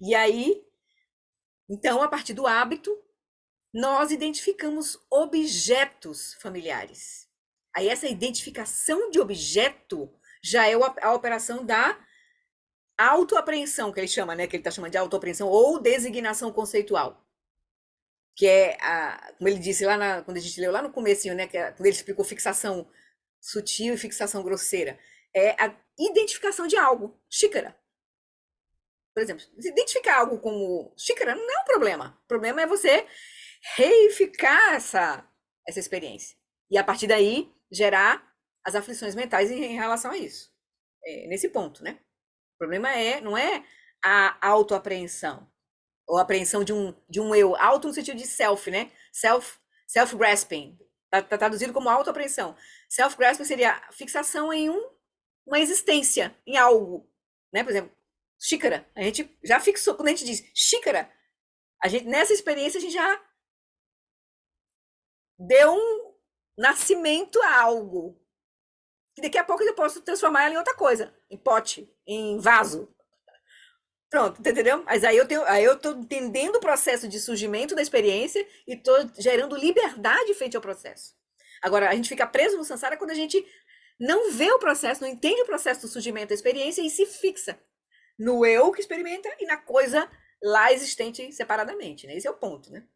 E aí, então, a partir do hábito, nós identificamos objetos familiares. Aí, essa identificação de objeto já é a operação da autoapreensão, que ele chama, né? Que ele está chamando de autoapreensão ou designação conceitual. Que é, como ele disse quando a gente leu lá no comecinho, né? Quando ele explicou fixação sutil e fixação grosseira. É a identificação de algo. Xícara. Por exemplo, identificar algo como xícara não é um problema. O problema é você reificar essa experiência. E a partir daí, gerar as aflições mentais em relação a isso. Nesse ponto, né? O problema não é a autoapreensão. Ou a apreensão de um eu. Auto no sentido de self, né? Self-grasping. Tá traduzido como autoapreensão. Self-grasping seria a fixação em uma existência, em algo. Né? Por exemplo, xícara. A gente já fixou, quando a gente diz xícara, nessa experiência a gente já deu um nascimento a algo. E daqui a pouco eu posso transformar ela em outra coisa. Em pote, em vaso. Pronto, entendeu? Mas aí eu tô entendendo o processo de surgimento da experiência e tô gerando liberdade frente ao processo. Agora, a gente fica preso no samsara quando a gente não vê o processo, não entende o processo do surgimento da experiência e se fixa no eu que experimenta e na coisa lá existente separadamente, né? Esse é o ponto, né?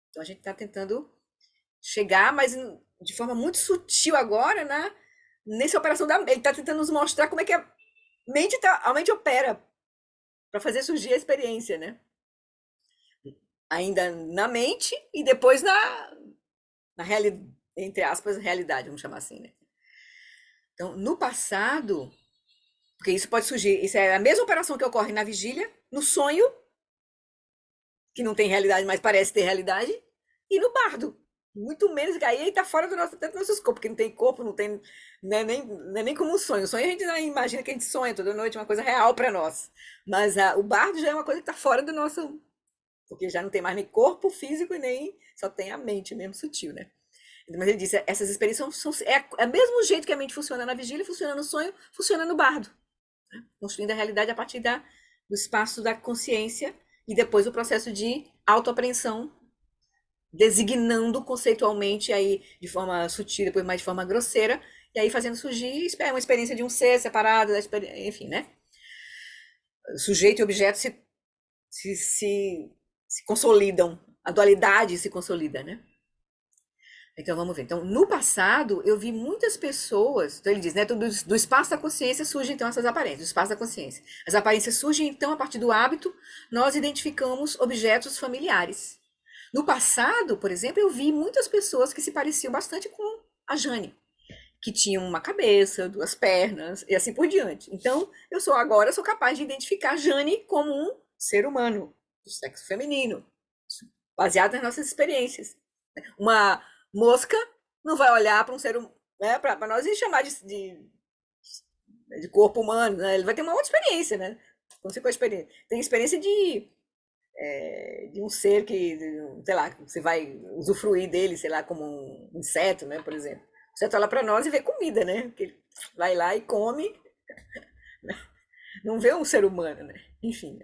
Então a gente está tentando chegar, mas de forma muito sutil agora, nessa operação ele está tentando nos mostrar como é que a mente opera para fazer surgir a experiência, né? Ainda na mente e depois na realidade, entre aspas, realidade, vamos chamar assim, né? Então, no passado, Porque isso pode surgir, isso é a mesma operação que ocorre na vigília, no sonho, que não tem realidade, mas parece ter realidade, e no bardo. Muito menos, que aí está fora do nosso, até do nosso escopo, porque não tem corpo, não tem, não é nem como um sonho. O sonho a gente imagina que a gente sonha toda noite, uma coisa real para nós. Mas o bardo já é uma coisa que está fora do nosso, porque já não tem mais nem corpo físico e nem, só tem a mente mesmo sutil, né? Mas ele disse, essas experiências é o mesmo jeito que a mente funciona na vigília, funciona no sonho, funciona no bardo, né? Construindo a realidade a partir do espaço da consciência e depois o processo de autoapreensão, designando conceitualmente aí de forma sutil, depois mais de forma grosseira, e aí fazendo surgir uma experiência de um ser separado, enfim, né? Sujeito e objeto se consolidam, a dualidade se consolida, né? Então vamos ver. Então, no passado, eu vi muitas pessoas. Então ele diz, né? Do espaço da consciência surgem então essas aparências, do espaço da consciência. As aparências surgem então a partir do hábito, nós identificamos objetos familiares. No passado, por exemplo, eu vi muitas pessoas que se pareciam bastante com a Jane, que tinham uma cabeça, duas pernas e assim por diante. Então, eu sou capaz de identificar a Jane como um ser humano do sexo feminino, baseado nas nossas experiências. Uma mosca não vai olhar para um ser humano, né, para nós e chamar de corpo humano, né? Ele vai ter uma outra experiência, né? Como se for experiência. Tem experiência de um ser que, sei lá, você vai usufruir dele, sei lá, como um inseto, né, por exemplo. O inseto olha para nós e vê comida, né? Porque ele vai lá e come, não vê um ser humano, né? Enfim.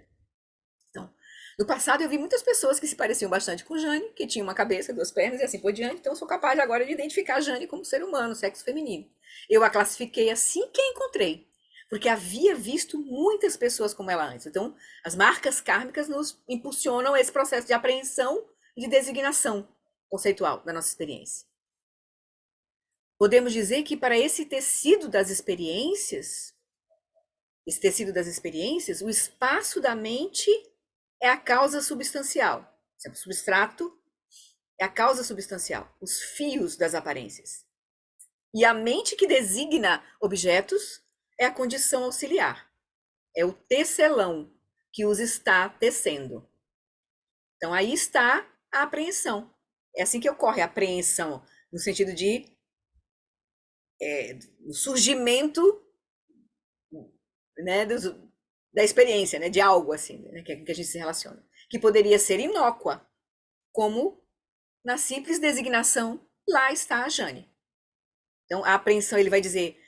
Então, no passado eu vi muitas pessoas que se pareciam bastante com Jane, que tinham uma cabeça, duas pernas e assim por diante. Então, eu sou capaz agora de identificar a Jane como ser humano, sexo feminino. Eu a classifiquei assim que a encontrei, porque havia visto muitas pessoas como ela antes. Então, as marcas kármicas nos impulsionam esse processo de apreensão e de designação conceitual da nossa experiência. Podemos dizer que para esse tecido das experiências, o espaço da mente é a causa substancial. O substrato é a causa substancial, os fios das aparências. E a mente que designa objetos é a condição auxiliar. É o tecelão que os está tecendo. Então, aí está a apreensão. É assim que ocorre a apreensão, no sentido de o surgimento, né, da experiência, né, de algo assim, né, que a gente se relaciona. Que poderia ser inócua, como na simples designação, lá está a Jane. Então, a apreensão, ele vai dizer,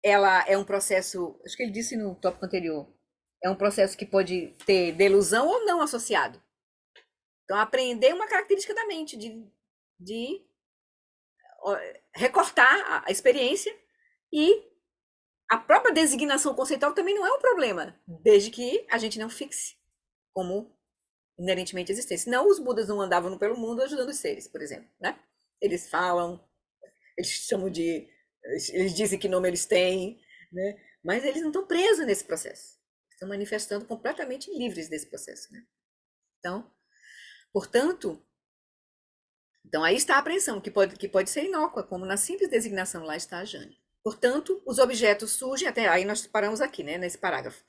ela é um processo, acho que ele disse no tópico anterior, é um processo que pode ter delusão ou não associado. Então, apreender é uma característica da mente, de recortar a experiência, e a própria designação conceitual também não é um problema, desde que a gente não fixe como inerentemente existente. Senão os Budas não andavam pelo mundo ajudando os seres, por exemplo, né? Eles falam, eles chamam de, eles dizem que nome eles têm, né? Mas eles não estão presos nesse processo. Estão manifestando completamente livres desse processo, né? Então, portanto, aí está a apreensão, que pode ser inócua, como na simples designação lá está a Jane. Portanto, os objetos surgem, até aí nós paramos aqui, né, nesse parágrafo,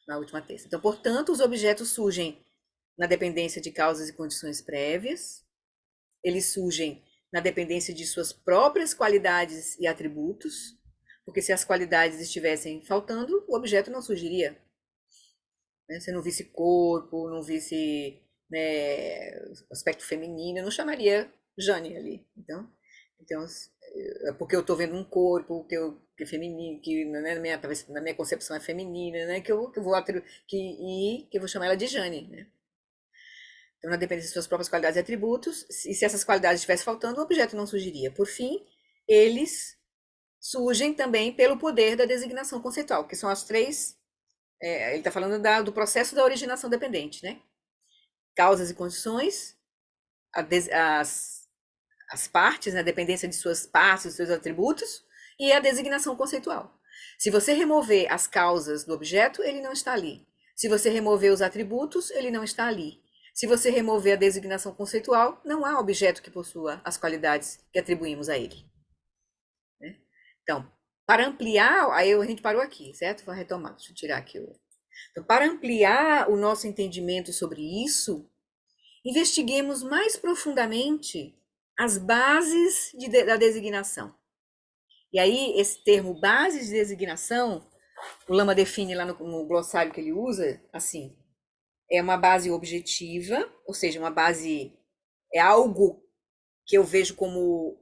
na última terça. Então, portanto, os objetos surgem na dependência de causas e condições prévias, eles surgem na dependência de suas próprias qualidades e atributos, porque se as qualidades estivessem faltando, o objeto não surgiria. Né? Se não visse corpo, não visse, né, aspecto feminino, eu não chamaria Jane ali. Então é porque eu estou vendo um corpo que é feminino, que, né, na minha concepção é feminina, né, que eu vou chamar ela de Jane, né? Então, na dependência de suas próprias qualidades e atributos, e se essas qualidades estivessem faltando, o objeto não surgiria. Por fim, eles surgem também pelo poder da designação conceitual, que são as três. Ele está falando do processo da originação dependente, né? Causas e condições, as partes, né? A dependência de suas partes, dos seus atributos, e a designação conceitual. Se você remover as causas do objeto, ele não está ali. Se você remover os atributos, ele não está ali. Se você remover a designação conceitual, não há objeto que possua as qualidades que atribuímos a ele. Né? Então, Para ampliar, aí a gente parou aqui, certo? Vou retomar, deixa eu tirar aqui o. Então, para ampliar o nosso entendimento sobre isso, investiguemos mais profundamente as bases da designação. E aí, esse termo bases de designação, o Lama define lá no glossário que ele usa, assim, é uma base objetiva, ou seja, uma base é algo que eu vejo como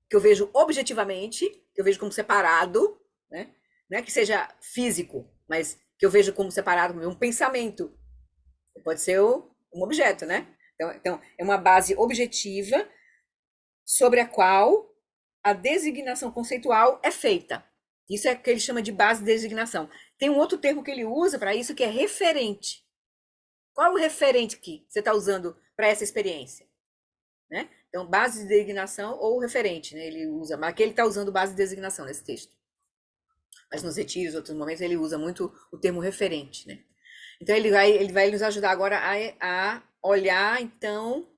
que eu vejo objetivamente, que eu vejo como separado, né? Não é que seja físico, mas que eu vejo como separado, como um pensamento. Pode ser um objeto, né? Então, é uma base objetiva sobre a qual a designação conceitual é feita. Isso é o que ele chama de base de designação. Tem um outro termo que ele usa para isso que é referente. Qual é o referente que você está usando para essa experiência? Né? Então, base de designação ou referente, né? Ele usa, mas aqui ele está usando base de designação nesse texto. Mas nos retiros, outros momentos, ele usa muito o termo referente, né? Então, ele vai nos ajudar agora a olhar, então,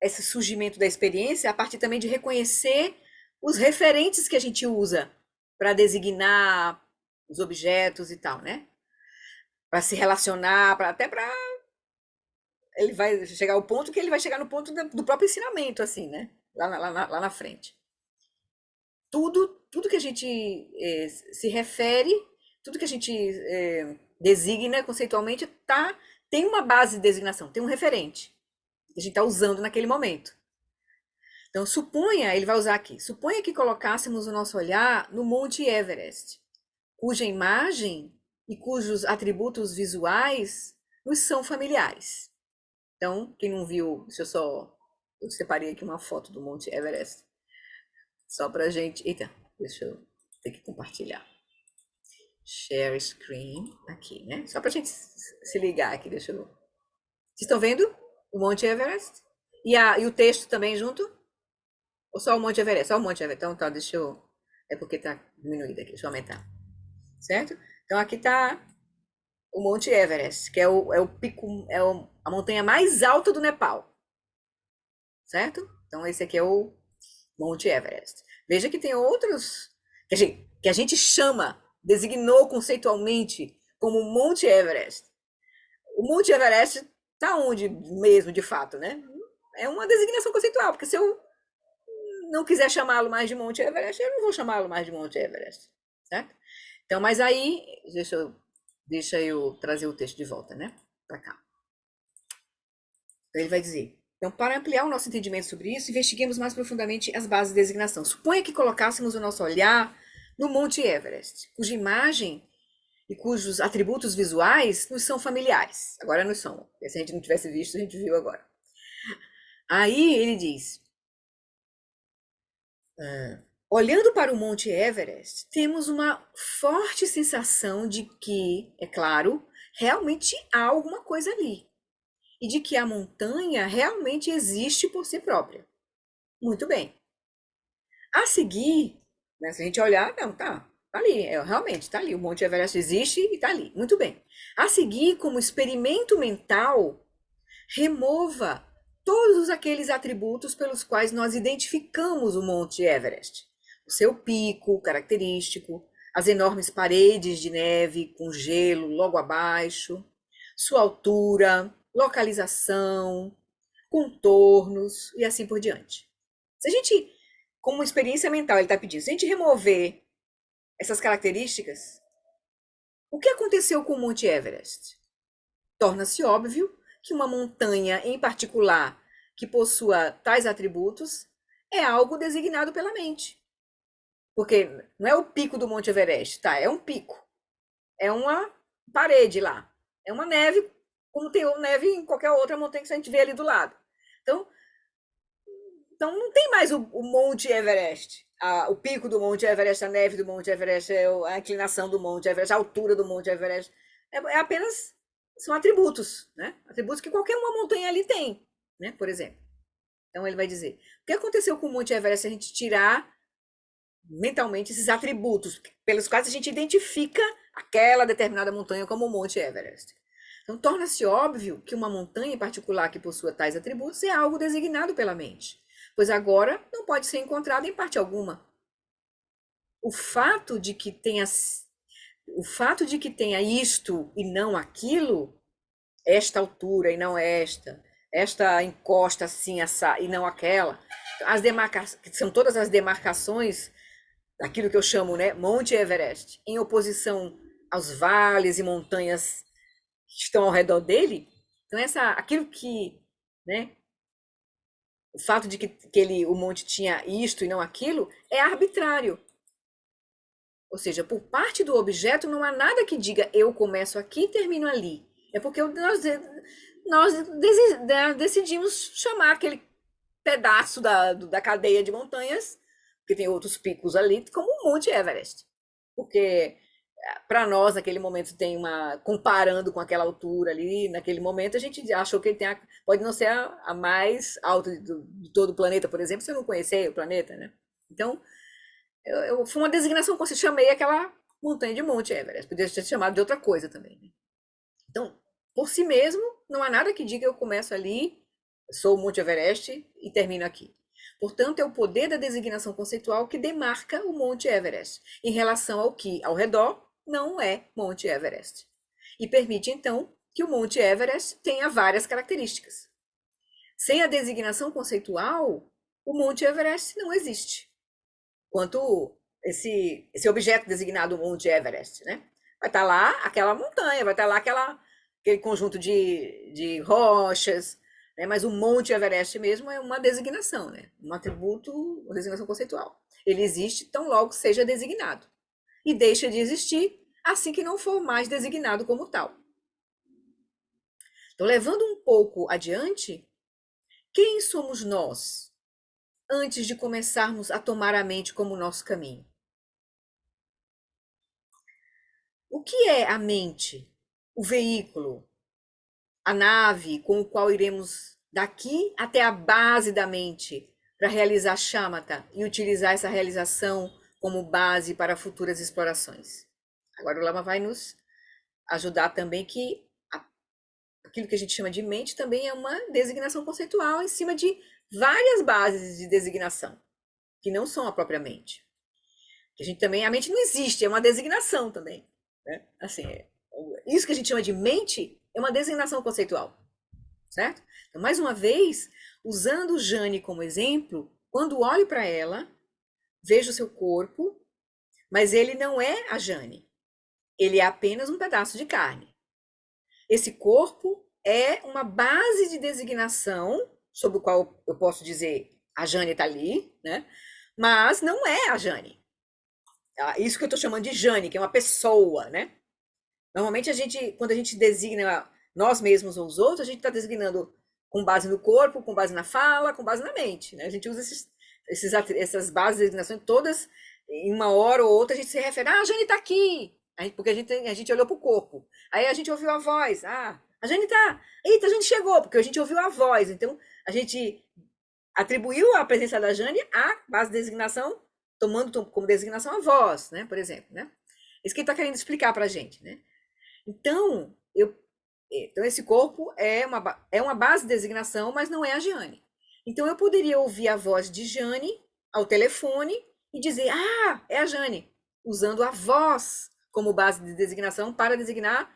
esse surgimento da experiência a partir também de reconhecer os referentes que a gente usa para designar os objetos e tal, né? Para se relacionar, até para ele vai chegar ao ponto que ele vai chegar no ponto do próprio ensinamento, assim, né? Lá na frente. Tudo que a gente se refere, tudo que a gente designa conceitualmente, tem uma base de designação, tem um referente que a gente está usando naquele momento. Então, ele vai usar aqui, suponha que colocássemos o nosso olhar no Monte Everest, cuja imagem e cujos atributos visuais nos são familiares. Então, quem não viu, eu separei aqui uma foto do Monte Everest, só pra gente, eita, deixa eu ter que compartilhar. Share screen, aqui, né? Só pra gente se ligar aqui, deixa eu. Vocês estão vendo o Monte Everest? E o texto também junto? Ou só o Monte Everest? Só o Monte Everest. Então, tá, deixa eu. É porque tá diminuído aqui, deixa eu aumentar. Certo? Então, aqui tá o Monte Everest, que é o pico, a montanha mais alta do Nepal. Certo? Então, esse aqui é o Monte Everest. Veja que tem outros que a gente designou conceitualmente como Monte Everest. O Monte Everest está onde mesmo, de fato, né? É uma designação conceitual, porque se eu não quiser chamá-lo mais de Monte Everest, eu não vou chamá-lo mais de Monte Everest, certo? Então, mas aí, deixa eu trazer o texto de volta, né? Para cá. Então, ele vai dizer: então, para ampliar o nosso entendimento sobre isso, investiguemos mais profundamente as bases de designação. Suponha que colocássemos o nosso olhar no Monte Everest, cuja imagem e cujos atributos visuais nos são familiares. Agora nos são. Se a gente não tivesse visto, a gente viu agora. Aí ele diz: olhando para o Monte Everest, temos uma forte sensação de que, é claro, realmente há alguma coisa ali. E de que a montanha realmente existe por si própria. Muito bem. A seguir, né, se a gente olhar, não, tá ali, realmente tá ali, o Monte Everest existe e tá ali. Muito bem. A seguir, como experimento mental, remova todos aqueles atributos pelos quais nós identificamos o Monte Everest. O seu pico característico, as enormes paredes de neve com gelo logo abaixo, sua altura, localização, contornos e assim por diante. Se a gente, como experiência mental, ele está pedindo, se a gente remover essas características, o que aconteceu com o Monte Everest? Torna-se óbvio que uma montanha em particular que possua tais atributos é algo designado pela mente. Porque não é o pico do Monte Everest, tá? É um pico. É uma parede lá. É uma neve, como tem neve em qualquer outra montanha que a gente vê ali do lado. Então não tem mais o Monte Everest. O pico do Monte Everest, a neve do Monte Everest, a inclinação do Monte Everest, a altura do Monte Everest. É apenas, são atributos, né? Atributos que qualquer uma montanha ali tem, né? Por exemplo. Então ele vai dizer, o que aconteceu com o Monte Everest se a gente tirar mentalmente esses atributos pelos quais a gente identifica aquela determinada montanha como o Monte Everest? Então torna-se óbvio que uma montanha em particular que possua tais atributos é algo designado pela mente, pois agora não pode ser encontrado em parte alguma. o fato de que tenha, o fato de que tenha isto e não aquilo, esta altura e não esta encosta assim essa e não aquela, as demarcações, que são todas as demarcações daquilo que eu chamo, né, Monte Everest, em oposição aos vales e montanhas que estão ao redor dele. Então aquilo que, né, o fato de que o monte tinha isto e não aquilo é arbitrário. Ou seja, por parte do objeto não há nada que diga eu começo aqui e termino ali. É porque nós decidimos chamar aquele pedaço da cadeia de montanhas, que tem outros picos ali, como o Monte Everest. Porque para nós, naquele momento, tem uma. Comparando com aquela altura ali, naquele momento, a gente achou que ele tem pode não ser a mais alta de todo o planeta, por exemplo, se eu não conhecer o planeta, né? Então, foi uma designação que eu chamei aquela montanha de Monte Everest. Podia ter chamado de outra coisa também, né? Então, por si mesmo, não há nada que diga eu começo ali, sou o Monte Everest e termino aqui. Portanto, é o poder da designação conceitual que demarca o Monte Everest em relação ao que ao redor não é Monte Everest. E permite, então, que o Monte Everest tenha várias características. Sem a designação conceitual, o Monte Everest não existe. Quanto esse objeto designado Monte Everest, né? Vai estar lá aquela montanha, vai estar lá aquele conjunto de rochas, né? Mas o Monte Everest mesmo é uma designação, né? Um atributo, uma designação conceitual. Ele existe tão logo seja designado. E deixa de existir assim que não for mais designado como tal. Então, levando um pouco adiante, quem somos nós antes de começarmos a tomar a mente como nosso caminho? O que é a mente? O veículo, a nave com o qual iremos daqui até a base da mente para realizar shamatha e utilizar essa realização como base para futuras explorações. Agora o Lama vai nos ajudar também que aquilo que a gente chama de mente também é uma designação conceitual em cima de várias bases de designação, que não são a própria mente. Que a gente também, a mente não existe, é uma designação também, né? Assim, isso que a gente chama de mente é uma designação conceitual, certo? Então, mais uma vez, usando Jane como exemplo, quando olho para ela, vejo o seu corpo, mas ele não é a Jane. Ele é apenas um pedaço de carne. Esse corpo é uma base de designação sobre o qual eu posso dizer a Jane está ali, né? Mas não é a Jane. Isso que eu estou chamando de Jane, que é uma pessoa, né? Normalmente quando a gente designa nós mesmos ou os outros, a gente está designando com base no corpo, com base na fala, com base na mente, né? A gente usa essas bases de designação todas, em uma hora ou outra a gente se refere, a Jane está aqui, porque a gente olhou para o corpo. Aí a gente ouviu a voz, a Jane está, eita, a gente chegou, porque a gente ouviu a voz. Então, a gente atribuiu a presença da Jane à base de designação, tomando como designação a voz, né? Por exemplo, né? Isso que ele está querendo explicar para a gente, né? Então, então, esse corpo é uma base de designação, mas não é a Jane. Então, eu poderia ouvir a voz de Jane ao telefone e dizer, é a Jane, usando a voz como base de designação para designar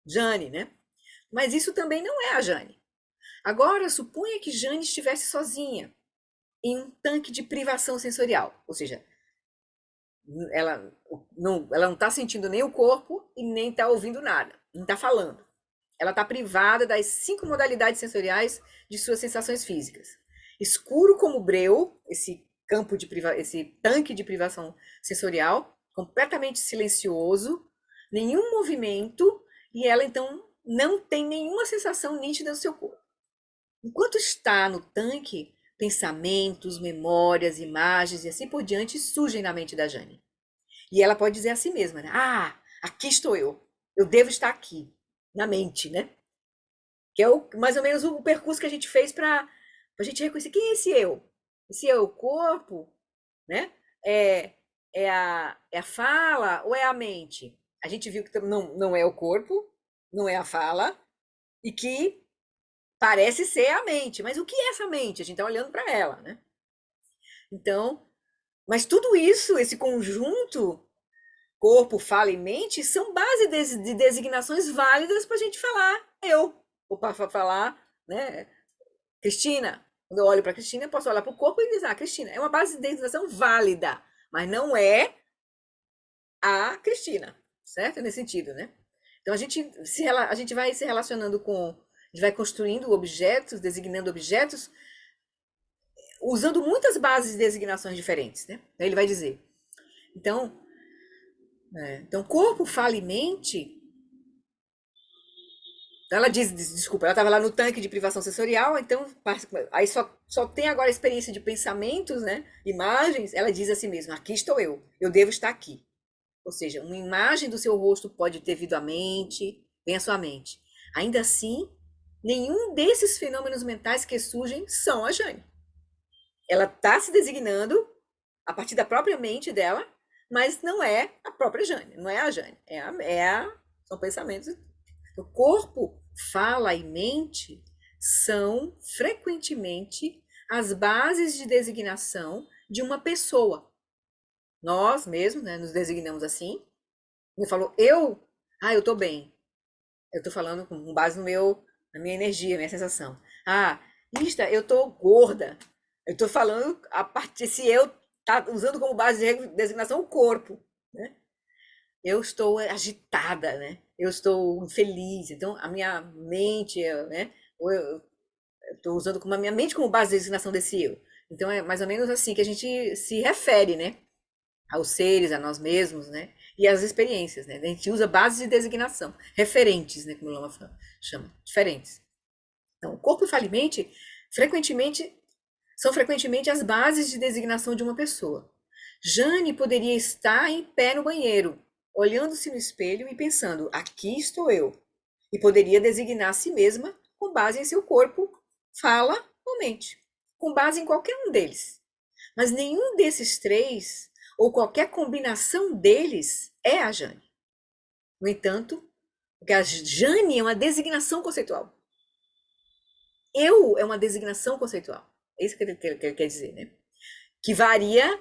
Jane, né? Mas isso também não é a Jane. Agora, suponha que Jane estivesse sozinha em um tanque de privação sensorial, ou seja, ela não está sentindo nem o corpo e nem está ouvindo nada, não está falando. Ela está privada das 5 modalidades sensoriais de suas sensações físicas. Escuro como breu, esse tanque de privação sensorial, completamente silencioso, nenhum movimento, e ela então não tem nenhuma sensação nítida do seu corpo. Enquanto está no tanque, pensamentos, memórias, imagens e assim por diante surgem na mente da Jane. E ela pode dizer a si mesma, né? Aqui estou eu. Eu devo estar aqui, na mente, né? Que é mais ou menos o percurso que a gente fez para a gente reconhecer quem é esse eu. Esse eu é o corpo, né? É a fala ou é a mente? A gente viu que não é o corpo, não é a fala, e que parece ser a mente. Mas o que é essa mente? A gente está olhando para ela, né? Então, Mas tudo isso, esse conjunto, corpo, fala e mente, são base de designações válidas para a gente falar eu, ou para falar, né, Cristina. Quando eu olho para Cristina, eu posso olhar para o corpo e dizer, ah, Cristina, é uma base de designação válida, mas não é a Cristina, certo? Nesse sentido, né? Então a gente vai se relacionando com, a gente vai construindo objetos, designando objetos, usando muitas bases de designações diferentes, né? Aí ele vai dizer. Então, então corpo, fala e mente. Então ela diz, desculpa, ela estava lá no tanque de privação sensorial, então aí só tem agora a experiência de pensamentos, né? Imagens. Ela diz a si mesma: aqui estou eu devo estar aqui. Ou seja, uma imagem do seu rosto pode ter vindo à mente, vem à sua mente. Ainda assim, nenhum desses fenômenos mentais que surgem são a Jane. Ela está se designando a partir da própria mente dela, mas não é a própria Jane, não é a Jane, são pensamentos. O corpo, fala e mente são frequentemente as bases de designação de uma pessoa. Nós mesmos, né, nos designamos assim. Ele falou, eu estou bem. Eu estou falando com base na minha energia, minha sensação. Ah, Lista, eu estou gorda. Eu estou falando a partir, se eu tá usando como base de designação o corpo, né? Eu estou agitada, né? Eu estou infeliz. Então, a minha mente, né? Ou eu estou usando como a minha mente como base de designação desse eu. Então, é mais ou menos assim que a gente se refere, né? Aos seres, a nós mesmos, né? E às experiências, né? A gente usa bases de designação, referentes, né? Como o Lama chama, diferentes. Então, o corpo e falimente, frequentemente, são frequentemente as bases de designação de uma pessoa. Jane poderia estar em pé no banheiro, olhando-se no espelho e pensando, aqui estou eu. E poderia designar a si mesma com base em seu corpo, fala ou mente, com base em qualquer um deles. Mas nenhum desses três, ou qualquer combinação deles, é a Jane. No entanto, porque a Jane é uma designação conceitual. Eu é uma designação conceitual. É isso que ele quer dizer, né? Que varia,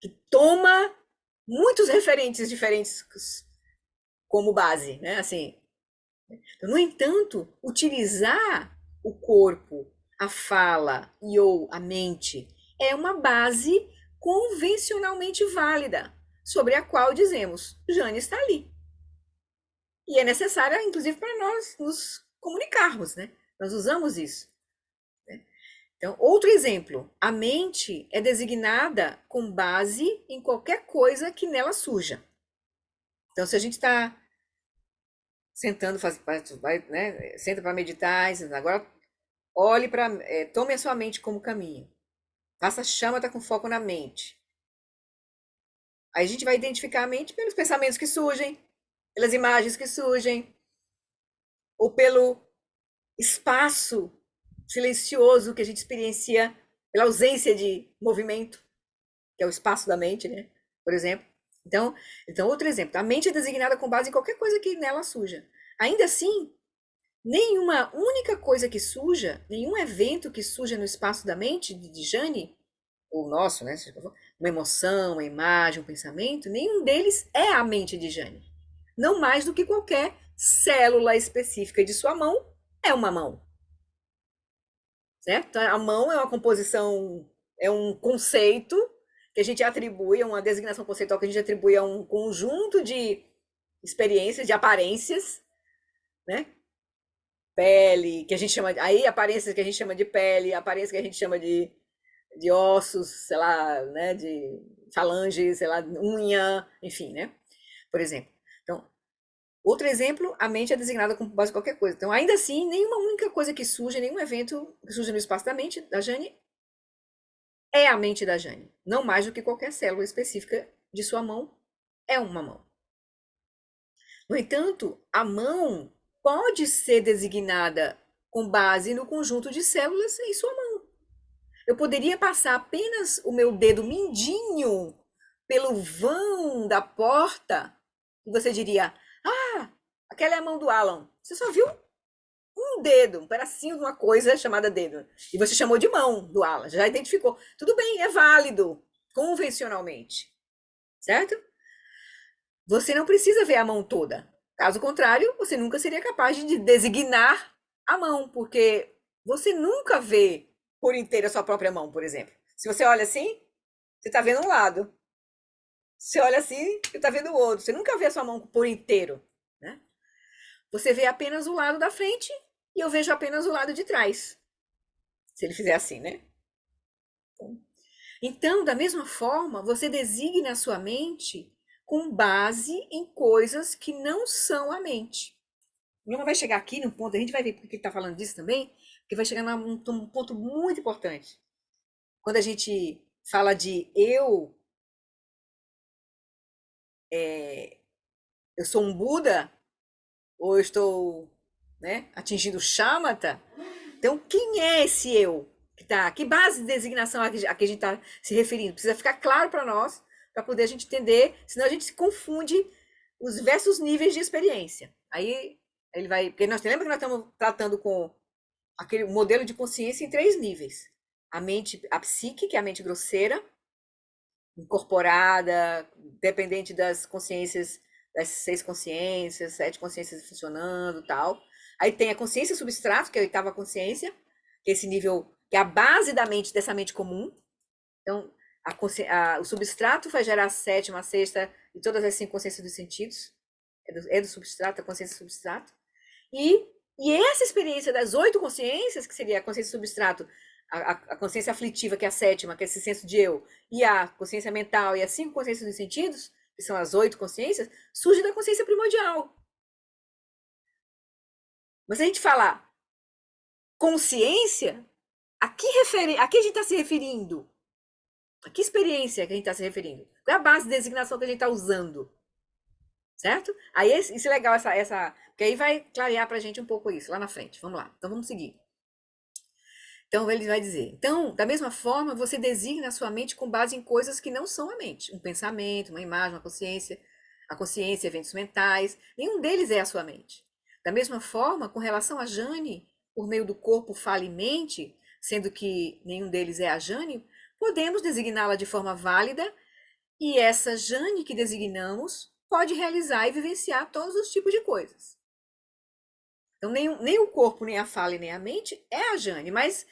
que toma muitos referentes diferentes como base, né? Assim, no entanto, utilizar o corpo, a fala e ou a mente é uma base convencionalmente válida, sobre a qual dizemos, Jane está ali. E é necessária, inclusive, para nós nos comunicarmos, né? Nós usamos isso. Né? Então, outro exemplo, a mente é designada com base em qualquer coisa que nela surja. Então, se a gente está sentando, né, senta para meditar, agora olhe para, tome a sua mente como caminho. Faça chama, tá com foco na mente. Aí a gente vai identificar a mente pelos pensamentos que surgem, pelas imagens que surgem, ou pelo espaço silencioso que a gente experiencia pela ausência de movimento, que é o espaço da mente, né? Por exemplo. Então, outro exemplo. A mente é designada com base em qualquer coisa que nela surja. Ainda assim, nenhuma única coisa que surja, nenhum evento que surja no espaço da mente de Jane, ou nosso, né? Uma emoção, uma imagem, um pensamento, nenhum deles é a mente de Jane. Não mais do que qualquer célula específica de sua mão é uma mão. Certo? A mão é uma composição, é um conceito que a gente atribui, é uma designação conceitual que a gente atribui a um conjunto de experiências, de aparências, né? Pele, que a gente chama de, aí aparências que a gente chama de pele, aparências que a gente chama de ossos, sei lá, né? De falange, sei lá, unha, enfim, né? Por exemplo. Então, outro exemplo, a mente é designada com base em qualquer coisa. Então, ainda assim, nenhuma única coisa que surge, nenhum evento que surge no espaço da mente da Jane é a mente da Jane. Não mais do que qualquer célula específica de sua mão é uma mão. No entanto, a mão pode ser designada com base no conjunto de células em sua mão. Eu poderia passar apenas o meu dedo mindinho pelo vão da porta e você diria: Ah, aquela é a mão do Alan. Você só viu um dedo, um pedacinho de uma coisa chamada dedo. E você chamou de mão do Alan, já identificou. Tudo bem, é válido. convencionalmente, certo? Você não precisa ver a mão toda. Caso contrário, você nunca seria capaz de designar a mão, porque você nunca vê por inteiro a sua própria mão, por exemplo. Se você olha assim, você está vendo um lado. Você olha assim, você está vendo o outro. Você nunca vê a sua mão por inteiro, né? Você vê apenas o lado da frente e eu vejo apenas o lado de trás. Se ele fizer assim, né? Então, da mesma forma, você designa a sua mente com base em coisas que não são a mente. E uma vai chegar aqui num ponto, a gente vai ver porque ele está falando disso também, que vai chegar num ponto muito importante. Quando a gente fala de eu sou um Buda, ou eu estou, né, atingindo o Shamatha, então quem é esse eu? Que base de designação a que a gente está se referindo? Precisa ficar claro para nós, para poder a gente entender, senão a gente se confunde os diversos níveis de experiência. Aí ele vai. Porque nós lembra que nós estamos tratando com aquele modelo de consciência em 3 níveis. A mente, a psique, que é a mente grosseira, incorporada, dependente das consciências, das 6 consciências, 7 consciências funcionando, tal. Aí tem a consciência substrato, que é a 8ª consciência, que é esse nível, que é a base da mente, dessa mente comum. Então, o substrato vai gerar a 7ª, a 6ª e todas as 5 consciências dos sentidos. É do substrato, a consciência substrato. E essa experiência das 8 consciências, que seria a consciência substrato, a consciência aflitiva, que é a 7ª, que é esse senso de eu, e a consciência mental e as 5 consciências dos sentidos, que são as 8 consciências, surge da consciência primordial. Mas se a gente falar consciência, a que a que a gente está se referindo? A que experiência que a gente está se referindo? Qual é a base de designação que a gente está usando? Certo? Aí isso é legal, porque aí vai clarear para a gente um pouco isso lá na frente. Vamos lá, então vamos seguir. Então ele vai dizer: então, da mesma forma, você designa a sua mente com base em coisas que não são a mente. Um pensamento, uma imagem, uma consciência, a consciência, eventos mentais. Nenhum deles é a sua mente. Da mesma forma, com relação a Jane, por meio do corpo, fala e mente, sendo que nenhum deles é a Jane, podemos designá-la de forma válida, e essa Jane que designamos pode realizar e vivenciar todos os tipos de coisas. Então, nem o corpo, nem a fala e nem a mente é a Jane, mas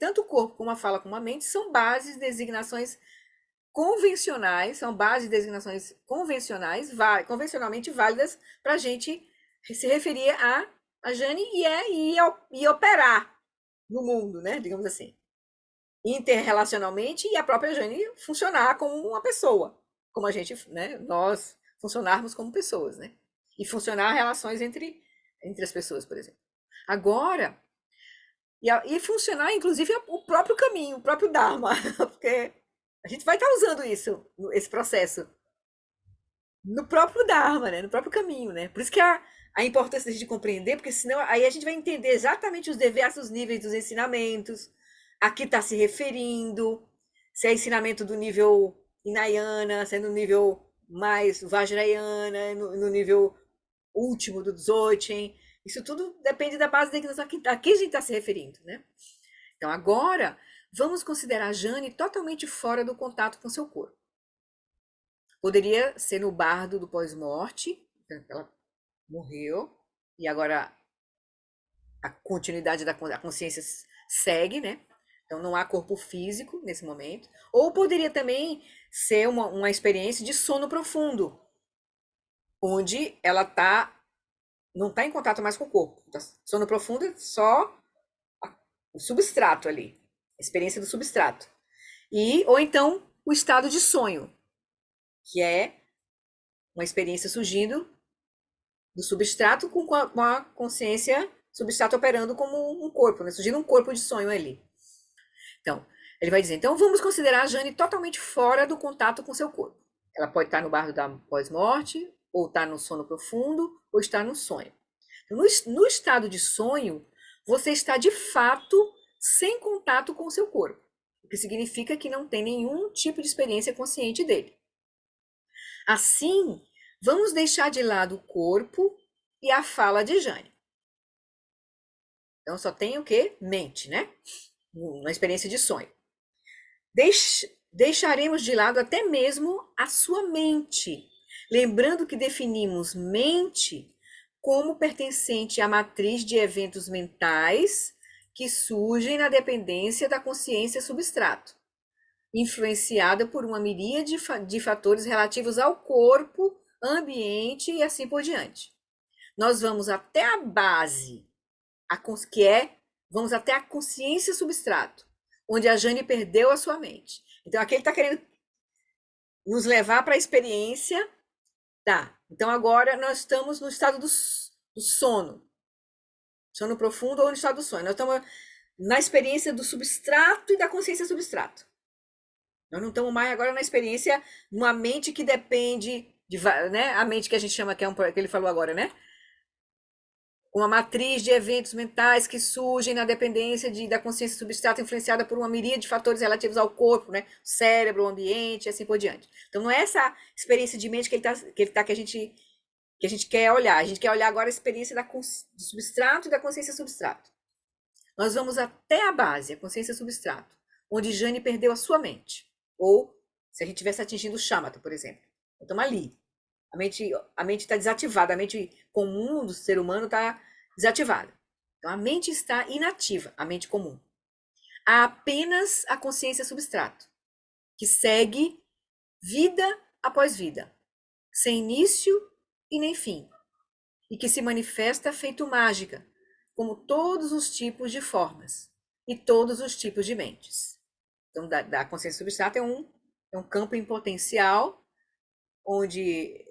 tanto o corpo como a fala como a mente são bases, designações convencionais, são bases, designações convencionais, convencionalmente válidas para a gente se referir a Jane e operar no mundo, né? Digamos assim. Interrelacionalmente, e a própria Jane funcionar como uma pessoa, como a gente, né? Nós funcionarmos como pessoas, né? E funcionar relações entre as pessoas, por exemplo. Agora, e funcionar, inclusive, o próprio caminho, o próprio Dharma, porque a gente vai estar usando esse processo, no próprio Dharma, né? No próprio caminho, né? Por isso que a importância da gente compreender, porque senão aí a gente vai entender exatamente os diversos níveis dos ensinamentos, a que está se referindo, se é ensinamento do nível Hinayana, se é no nível mais Vajrayana, no nível último do Dzogchen. Isso tudo depende da base da ignorância a que a gente está se referindo, né? Então, agora, vamos considerar a Jane totalmente fora do contato com seu corpo. Poderia ser no bardo do pós-morte, ela morreu, e agora a continuidade da consciência segue, né? Então não há corpo físico nesse momento. Ou poderia também ser uma experiência de sono profundo, onde ela não está em contato mais com o corpo. Sono profundo é só o substrato ali, a experiência do substrato. Ou então o estado de sonho, que é uma experiência surgindo do substrato com a consciência, substrato operando como um corpo, né? Surgindo um corpo de sonho ali. Então, ele vai dizer, então vamos considerar a Jane totalmente fora do contato com seu corpo. Ela pode estar no bardo da pós-morte, ou estar no sono profundo, ou estar no sonho. No estado de sonho, você está de fato sem contato com o seu corpo, o que significa que não tem nenhum tipo de experiência consciente dele. Assim, vamos deixar de lado o corpo e a fala de Jane. Então só tem o quê? Mente, né? Uma experiência de sonho. deixaremos de lado até mesmo a sua mente, lembrando que definimos mente como pertencente à matriz de eventos mentais que surgem na dependência da consciência substrato, influenciada por uma miríade de fatores relativos ao corpo, ambiente e assim por diante. Nós vamos até a base, vamos até a consciência substrato, onde a Jane perdeu a sua mente. Então aqui ele está querendo nos levar para a experiência. Tá, então agora nós estamos no estado do sono profundo ou no estado do sonho. Nós estamos na experiência do substrato e da consciência substrato. Nós não estamos mais agora na experiência de uma mente que depende né? A mente que a gente chama, que ele falou agora, né? Uma matriz de eventos mentais que surgem na dependência da consciência substrata influenciada por uma miríade de fatores relativos ao corpo, né? O cérebro, o ambiente e assim por diante. Então não é essa experiência de mente que a gente quer olhar. A gente quer olhar agora a experiência do substrato e da consciência substrato. Nós vamos até a base, a consciência substrato, onde Jane perdeu a sua mente. Ou se a gente tivesse atingindo o shamatha, por exemplo. Estamos ali. A mente está desativada, a mente comum do ser humano está desativada. Então a mente está inativa, a mente comum. Há apenas a consciência substrato, que segue vida após vida, sem início e nem fim, e que se manifesta feito mágica, como todos os tipos de formas e todos os tipos de mentes. Então, da consciência substrata é um campo em potencial, onde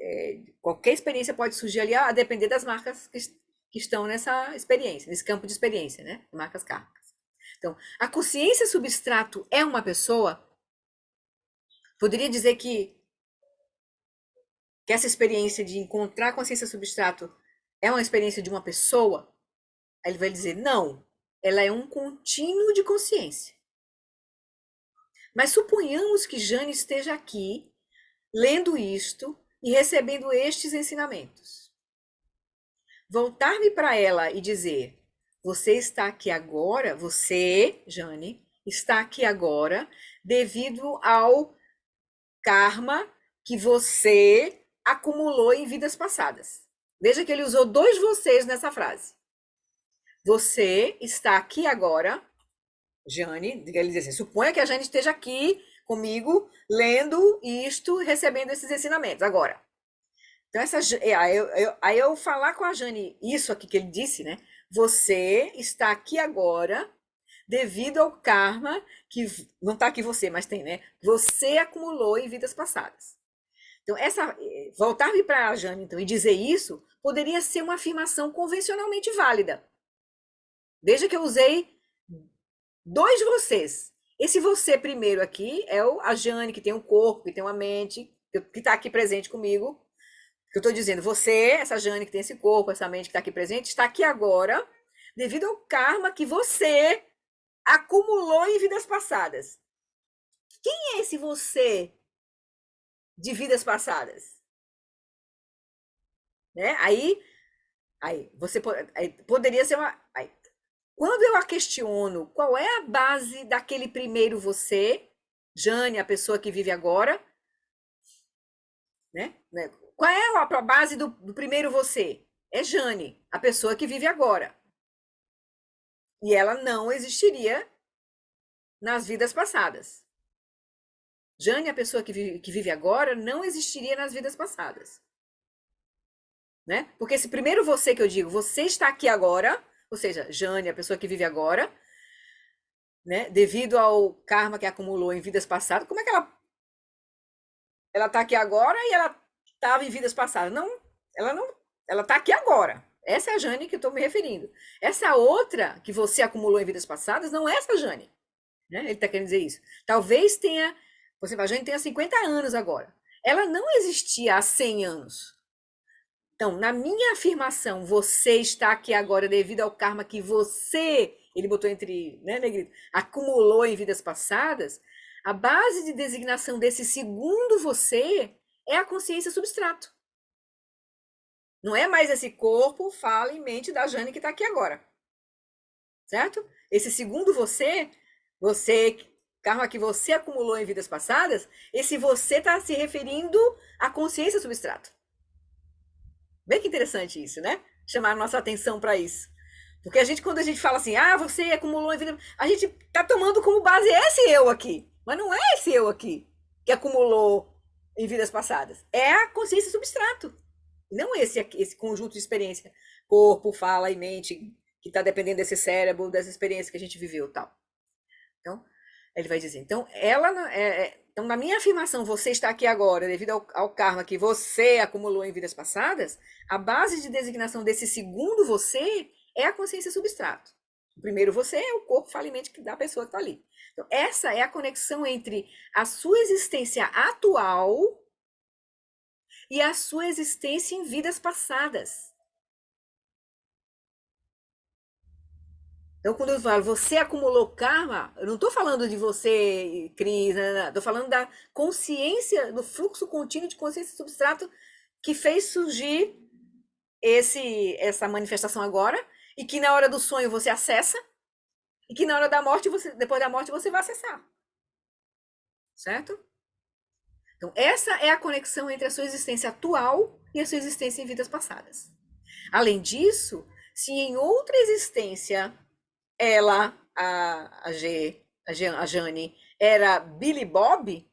qualquer experiência pode surgir ali, a depender das marcas que estão nessa experiência, nesse campo de experiência, né? Marcas kármicas. Então, a consciência substrato é uma pessoa? Poderia dizer que essa experiência de encontrar a consciência substrato é uma experiência de uma pessoa? Aí ele vai dizer, não, ela é um contínuo de consciência. Mas suponhamos que Jane esteja aqui, lendo isto e recebendo estes ensinamentos. Voltar-me para ela e dizer, você está aqui agora, você, Jane, está aqui agora devido ao karma que você acumulou em vidas passadas. Veja que ele usou dois vocês nessa frase. Você está aqui agora, Jane, ele diz assim, suponha que a Jane esteja aqui comigo, lendo isto, recebendo esses ensinamentos. Agora, então aí eu falar com a Jane isso aqui que ele disse, né? Você está aqui agora devido ao karma que não está aqui você, mas tem, né? Você acumulou em vidas passadas. Então, voltar-me para a Jane então, e dizer isso poderia ser uma afirmação convencionalmente válida. Veja que eu usei dois vocês. Esse você primeiro aqui é a Jane, que tem um corpo, que tem uma mente, que está aqui presente comigo. Que eu estou dizendo, você, essa Jane que tem esse corpo, essa mente que está aqui presente, está aqui agora, devido ao karma que você acumulou em vidas passadas. Quem é esse você de vidas passadas? Né? Aí você poderia ser uma. Quando eu a questiono, qual é a base daquele primeiro você, Jane, a pessoa que vive agora, né? Qual é a base do primeiro você? É Jane, a pessoa que vive agora. E ela não existiria nas vidas passadas. Jane, a pessoa que vive agora, não existiria nas vidas passadas. Né? Porque esse primeiro você que eu digo, você está aqui agora, ou seja, Jane, a pessoa que vive agora, né? Devido ao karma que acumulou em vidas passadas, como é que ela está aqui agora e ela estava em vidas passadas? Não, ela está aqui agora. Essa é a Jane que eu estou me referindo. Essa outra que você acumulou em vidas passadas não é essa Jane. Né? Ele está querendo dizer isso. Talvez tenha, por exemplo, a Jane tenha 50 anos agora. Ela não existia há 100 anos. Então, na minha afirmação, você está aqui agora devido ao karma que você, ele botou entre, né, negrito, acumulou em vidas passadas, a base de designação desse segundo você é a consciência substrato. Não é mais esse corpo, fala e mente da Jane que está aqui agora. Certo? Esse segundo você karma que você acumulou em vidas passadas, esse você está se referindo à consciência substrato. Bem que interessante isso, né? Chamar a nossa atenção para isso. Porque quando a gente fala assim, você acumulou em vida, a gente tá tomando como base esse eu aqui. Mas não é esse eu aqui que acumulou em vidas passadas. É a consciência substrato. Não esse conjunto de experiência. Corpo, fala e mente, que está dependendo desse cérebro, dessa experiência que a gente viveu e tal. Então, ele vai dizer, então, então, na minha afirmação, você está aqui agora, devido ao karma que você acumulou em vidas passadas, a base de designação desse segundo você é a consciência substrato. O primeiro você é o corpo falimente da pessoa que está ali. Então, essa é a conexão entre a sua existência atual e a sua existência em vidas passadas. Então, quando eu falo, você acumulou karma, eu não estou falando de você, Cris, estou falando da consciência, do fluxo contínuo de consciência substrato que fez surgir essa manifestação agora, e que na hora do sonho você acessa, e que na hora da morte, depois da morte, você vai acessar. Certo? Então, essa é a conexão entre a sua existência atual e a sua existência em vidas passadas. Além disso, se em outra existência ela, a Jane, era Billy Bob,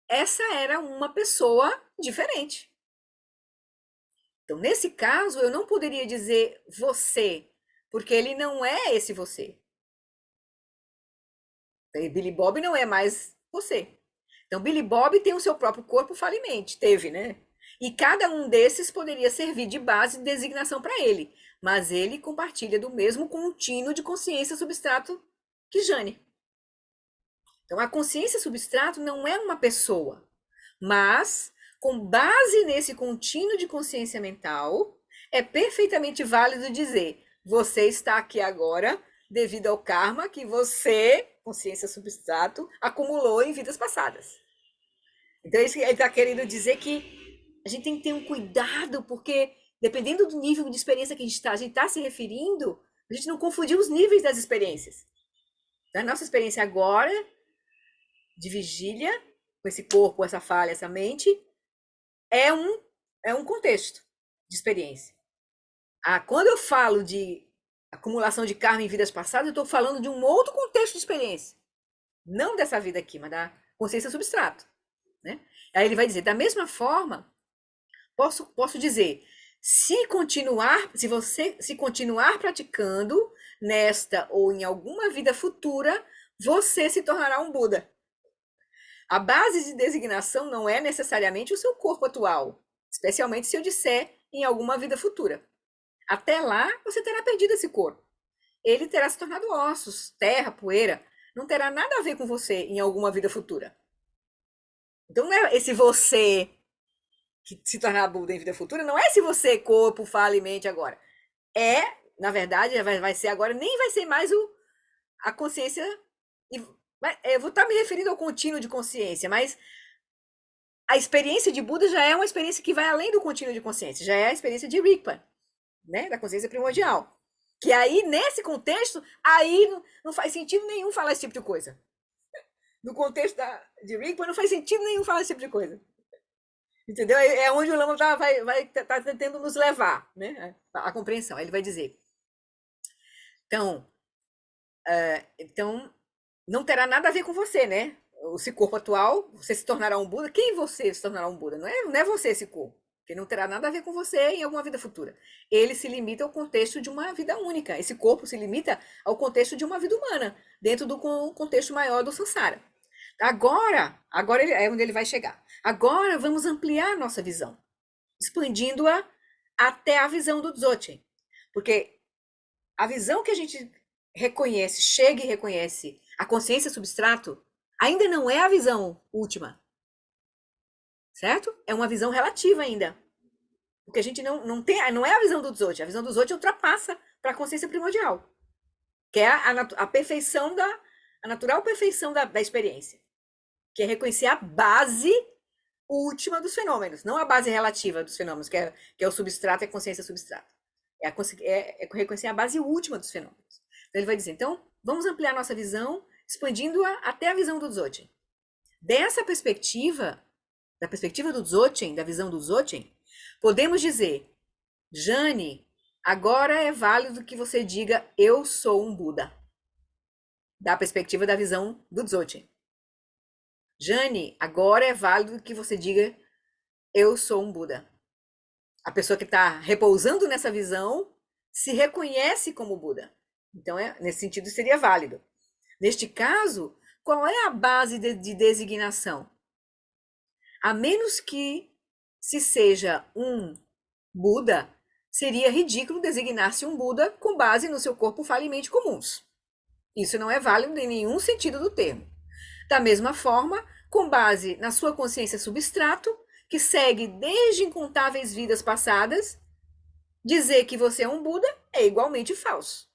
essa era uma pessoa diferente. Então, nesse caso, eu não poderia dizer você, porque ele não é esse você. Billy Bob não é mais você. Então, Billy Bob tem o seu próprio corpo falimente, teve, né? E cada um desses poderia servir de base de designação para ele, mas ele compartilha do mesmo contínuo de consciência substrato que Jane. Então, a consciência substrato não é uma pessoa, mas, com base nesse contínuo de consciência mental, é perfeitamente válido dizer: você está aqui agora devido ao karma que você, consciência substrato, acumulou em vidas passadas. Então, ele está querendo dizer que a gente tem que ter um cuidado, porque dependendo do nível de experiência que a gente está se referindo, a gente não confundir os níveis das experiências. A nossa experiência agora, de vigília, com esse corpo, essa falha, essa mente, é um contexto de experiência. Quando eu falo de acumulação de karma em vidas passadas, eu estou falando de um outro contexto de experiência. Não dessa vida aqui, mas da consciência substrato. Né? Aí ele vai dizer, da mesma forma, posso dizer, se você se continuar praticando nesta ou em alguma vida futura, você se tornará um Buda. A base de designação não é necessariamente o seu corpo atual, especialmente se eu disser em alguma vida futura. Até lá, você terá perdido esse corpo. Ele terá se tornado ossos, terra, poeira. Não terá nada a ver com você em alguma vida futura. Então, não é esse você que se tornar Buda em vida futura, não é esse você, corpo, fala e mente agora. Na verdade, vai ser agora, nem vai ser mais a consciência. Eu vou estar me referindo ao contínuo de consciência, mas a experiência de Buda já é uma experiência que vai além do contínuo de consciência, já é a experiência de Rigpa, né, da consciência primordial. Que aí, nesse contexto, aí não faz sentido nenhum falar esse tipo de coisa. No contexto de Rigpa, não faz sentido nenhum falar esse tipo de coisa. Entendeu? É onde o Lama vai tentando nos levar, né, a compreensão. Aí ele vai dizer, então, não terá nada a ver com você, né? Esse corpo atual, você se tornará um Buda. Quem você se tornará um Buda? Não é você esse corpo, que não terá nada a ver com você em alguma vida futura. Ele se limita ao contexto de uma vida única. Esse corpo se limita ao contexto de uma vida humana, dentro do contexto maior do samsara. Agora é onde ele vai chegar. Agora vamos ampliar a nossa visão, expandindo-a até a visão do Dzogchen. Porque a visão que a gente reconhece, chega e reconhece a consciência substrato, ainda não é a visão última. Certo? É uma visão relativa ainda. Porque a gente não é a visão do Dzogchen. A visão do Dzogchen ultrapassa para a consciência primordial, que é a perfeição a natural perfeição da experiência, que é reconhecer a base última dos fenômenos, não a base relativa dos fenômenos, que é o substrato e a consciência substrata. É reconhecer a base última dos fenômenos. Então ele vai dizer, então, vamos ampliar nossa visão, expandindo-a até a visão do Dzogchen. Dessa perspectiva, da perspectiva do Dzogchen, da visão do Dzogchen, podemos dizer, Jane, agora é válido que você diga, eu sou um Buda. Da perspectiva da visão do Dzogchen. Jane, agora é válido que você diga, eu sou um Buda. A pessoa que está repousando nessa visão se reconhece como Buda. Então, nesse sentido, seria válido. Neste caso, qual é a base de designação? A menos que se seja um Buda, seria ridículo designar-se um Buda com base no seu corpo, fala e mente comuns. Isso não é válido em nenhum sentido do termo. Da mesma forma, com base na sua consciência substrato, que segue desde incontáveis vidas passadas, dizer que você é um Buda é igualmente falso.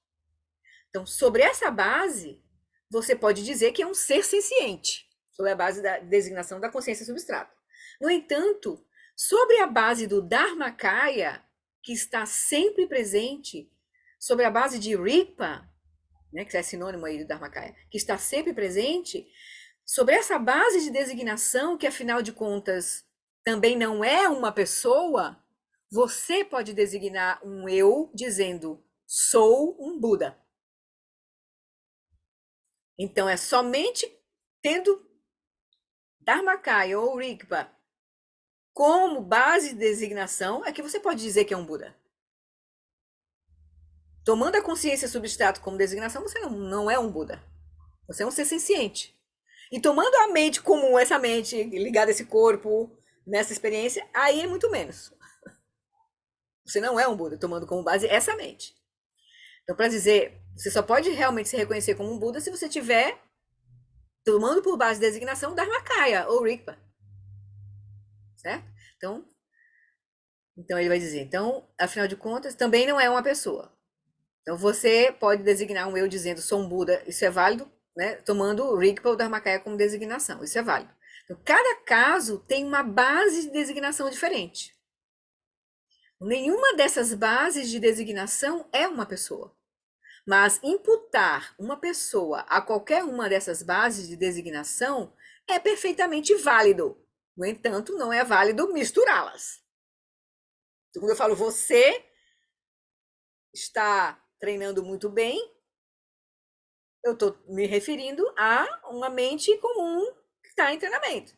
Então, sobre essa base, você pode dizer que é um ser senciente, sobre a base da designação da consciência substrato. No entanto, sobre a base do Dharmakaya, que está sempre presente, sobre a base de Ripa, né, que é sinônimo aí do Dharmakaya, que está sempre presente, sobre essa base de designação, que afinal de contas também não é uma pessoa, você pode designar um eu dizendo, sou um Buda. Então, é somente tendo Dharmakaya ou Rigpa como base de designação é que você pode dizer que é um Buda. Tomando a consciência substrato como designação, você não é um Buda. Você é um ser senciente. E tomando a mente comum, essa mente ligada a esse corpo, nessa experiência, aí é muito menos. Você não é um Buda, tomando como base essa mente. Então, para dizer, você só pode realmente se reconhecer como um Buda se você tiver tomando por base designação Dharmakaya ou Rigpa. Certo? Então ele vai dizer, então, afinal de contas, também não é uma pessoa. Então você pode designar um eu dizendo sou um Buda, isso é válido, né? Tomando o Rigpa ou Dharmakaya como designação, isso é válido. Então, cada caso tem uma base de designação diferente. Nenhuma dessas bases de designação é uma pessoa. Mas imputar uma pessoa a qualquer uma dessas bases de designação é perfeitamente válido. No entanto, não é válido misturá-las. Então, quando eu falo você está treinando muito bem, eu estou me referindo a uma mente comum que está em treinamento.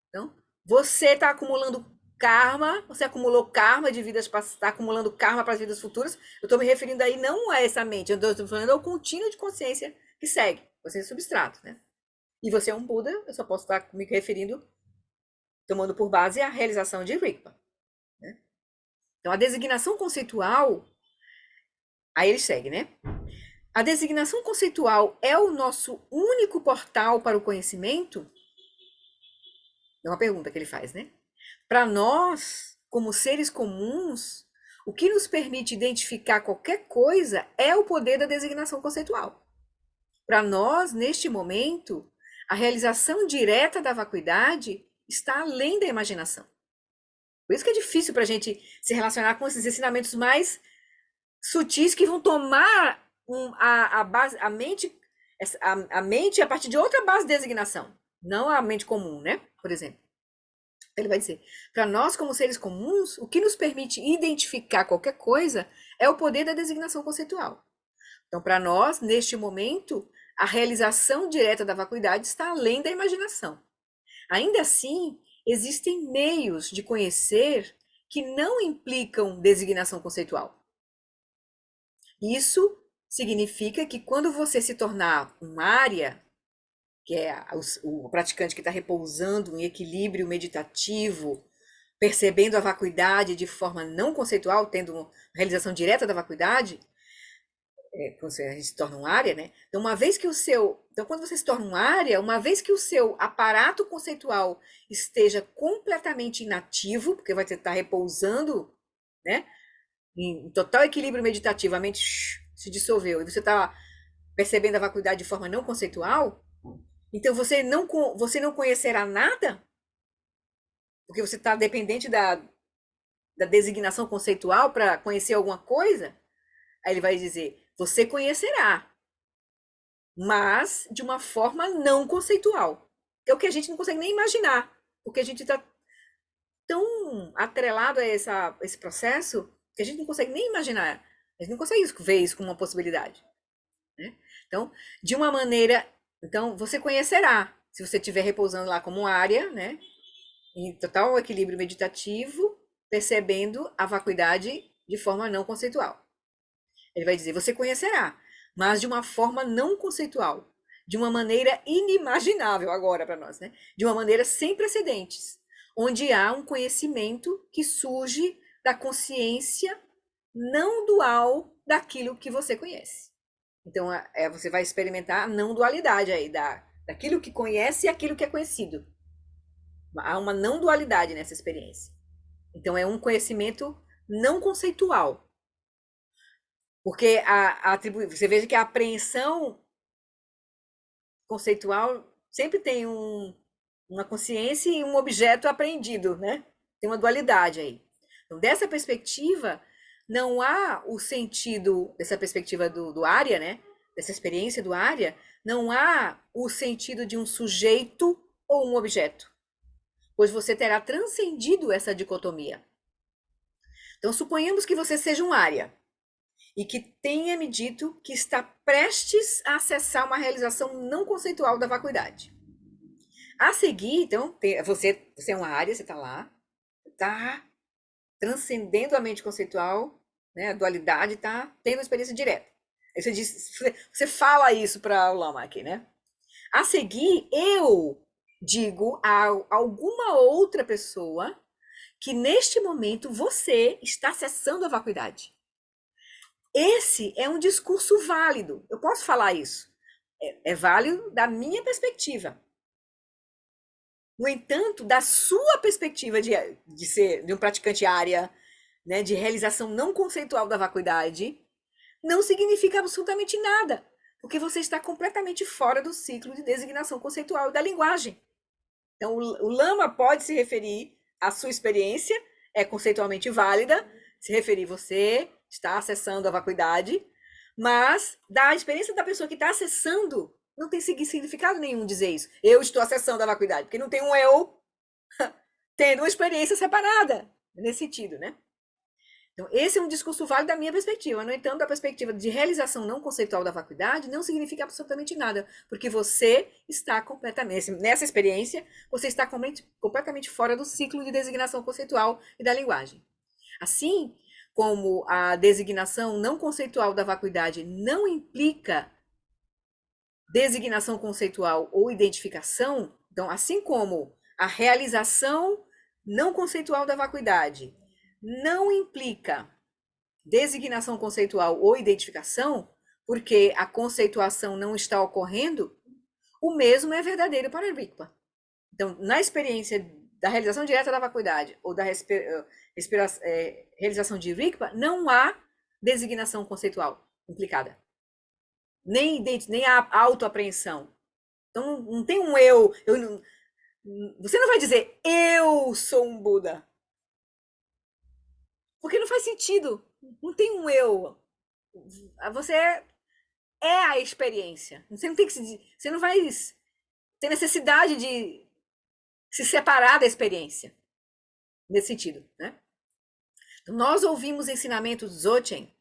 Então, você está acumulando karma, você acumulou karma de vidas passadas, está acumulando karma para as vidas futuras. Eu estou me referindo aí não a essa mente, eu estou falando ao contínuo de consciência que segue, consciência substrato, né? E você é um Buda, eu só posso estar me referindo, tomando por base a realização de Rigpa. Né? Então, a designação conceitual, aí ele segue, né? A designação conceitual é o nosso único portal para o conhecimento? É uma pergunta que ele faz, né? Para nós, como seres comuns, o que nos permite identificar qualquer coisa é o poder da designação conceitual. Para nós, neste momento, a realização direta da vacuidade está além da imaginação. Por isso que é difícil para a gente se relacionar com esses ensinamentos mais sutis que vão tomar a mente a partir de outra base de designação, não a mente comum, né? Por exemplo. Ele vai dizer, para nós como seres comuns, o que nos permite identificar qualquer coisa é o poder da designação conceitual. Então, para nós, neste momento, a realização direta da vacuidade está além da imaginação. Ainda assim, existem meios de conhecer que não implicam designação conceitual. Isso significa que quando você se tornar um Arya, que é o praticante que está repousando em equilíbrio meditativo, percebendo a vacuidade de forma não conceitual, tendo uma realização direta da vacuidade, quando a gente se torna um Arya, né? Então, quando você se torna um Arya, uma vez que o seu aparato conceitual esteja completamente inativo, porque vai estar repousando, né? Em total equilíbrio meditativo, a mente se dissolveu, e você está percebendo a vacuidade de forma não conceitual, então você não conhecerá nada, porque você está dependente da designação conceitual para conhecer alguma coisa. Aí ele vai dizer, você conhecerá, mas de uma forma não conceitual. É o que a gente não consegue nem imaginar, porque a gente está tão atrelado a esse processo que a gente não consegue nem imaginar. A gente não consegue ver isso como uma possibilidade, né? Então, de uma maneira, então você conhecerá, se você estiver repousando lá como área, né, em total equilíbrio meditativo, percebendo a vacuidade de forma não conceitual. Ele vai dizer: você conhecerá, mas de uma forma não conceitual, de uma maneira inimaginável agora para nós, né? De uma maneira sem precedentes, onde há um conhecimento que surge da consciência não dual daquilo que você conhece. Então, você vai experimentar a não dualidade aí, daquilo que conhece e aquilo que é conhecido. Há uma não dualidade nessa experiência. Então, é um conhecimento não conceitual. Porque você veja que a apreensão conceitual sempre tem uma consciência e um objeto apreendido, né? Tem uma dualidade aí. Então, dessa perspectiva, não há o sentido, dessa perspectiva do área, né? Dessa experiência do área, não há o sentido de um sujeito ou um objeto, pois você terá transcendido essa dicotomia. Então, suponhamos que você seja um área e que tenha me dito que está prestes a acessar uma realização não conceitual da vacuidade. A seguir, então, você é uma área, você está lá, está transcendendo a mente conceitual, né, a dualidade, está tendo uma experiência direta. Aí você fala isso para o Lama aqui, né? A seguir, eu digo a alguma outra pessoa que neste momento você está acessando a vacuidade. Esse é um discurso válido. Eu posso falar isso. É válido da minha perspectiva. No entanto, da sua perspectiva de ser de um praticante área, né, de realização não conceitual da vacuidade, não significa absolutamente nada, porque você está completamente fora do ciclo de designação conceitual da linguagem. Então, o Lama pode se referir à sua experiência, é conceitualmente válida, se referir você está acessando a vacuidade, mas da experiência da pessoa que está acessando, não tem significado nenhum dizer isso. Eu estou acessando a vacuidade, porque não tem um eu tendo uma experiência separada, nesse sentido, né? Então, esse é um discurso válido da minha perspectiva. No entanto, da perspectiva de realização não conceitual da vacuidade, não significa absolutamente nada, porque você está completamente, nessa experiência, você está completamente fora do ciclo de designação conceitual e da linguagem. Assim como a designação não conceitual da vacuidade não implica designação conceitual ou identificação, então, assim como a realização não conceitual da vacuidade não implica designação conceitual ou identificação, porque a conceituação não está ocorrendo, o mesmo é verdadeiro para a Rigpa. Então, na experiência da realização direta da vacuidade ou da realização de Rigpa, não há designação conceitual implicada. Nem a autoapreensão. Então, não tem um você não vai dizer, eu sou um Buda. Porque não faz sentido. Não tem um eu. Você é a experiência. Você não tem que você não vai ter necessidade de se separar da experiência. Nesse sentido, né? Então, nós ouvimos ensinamentos Dzogchen,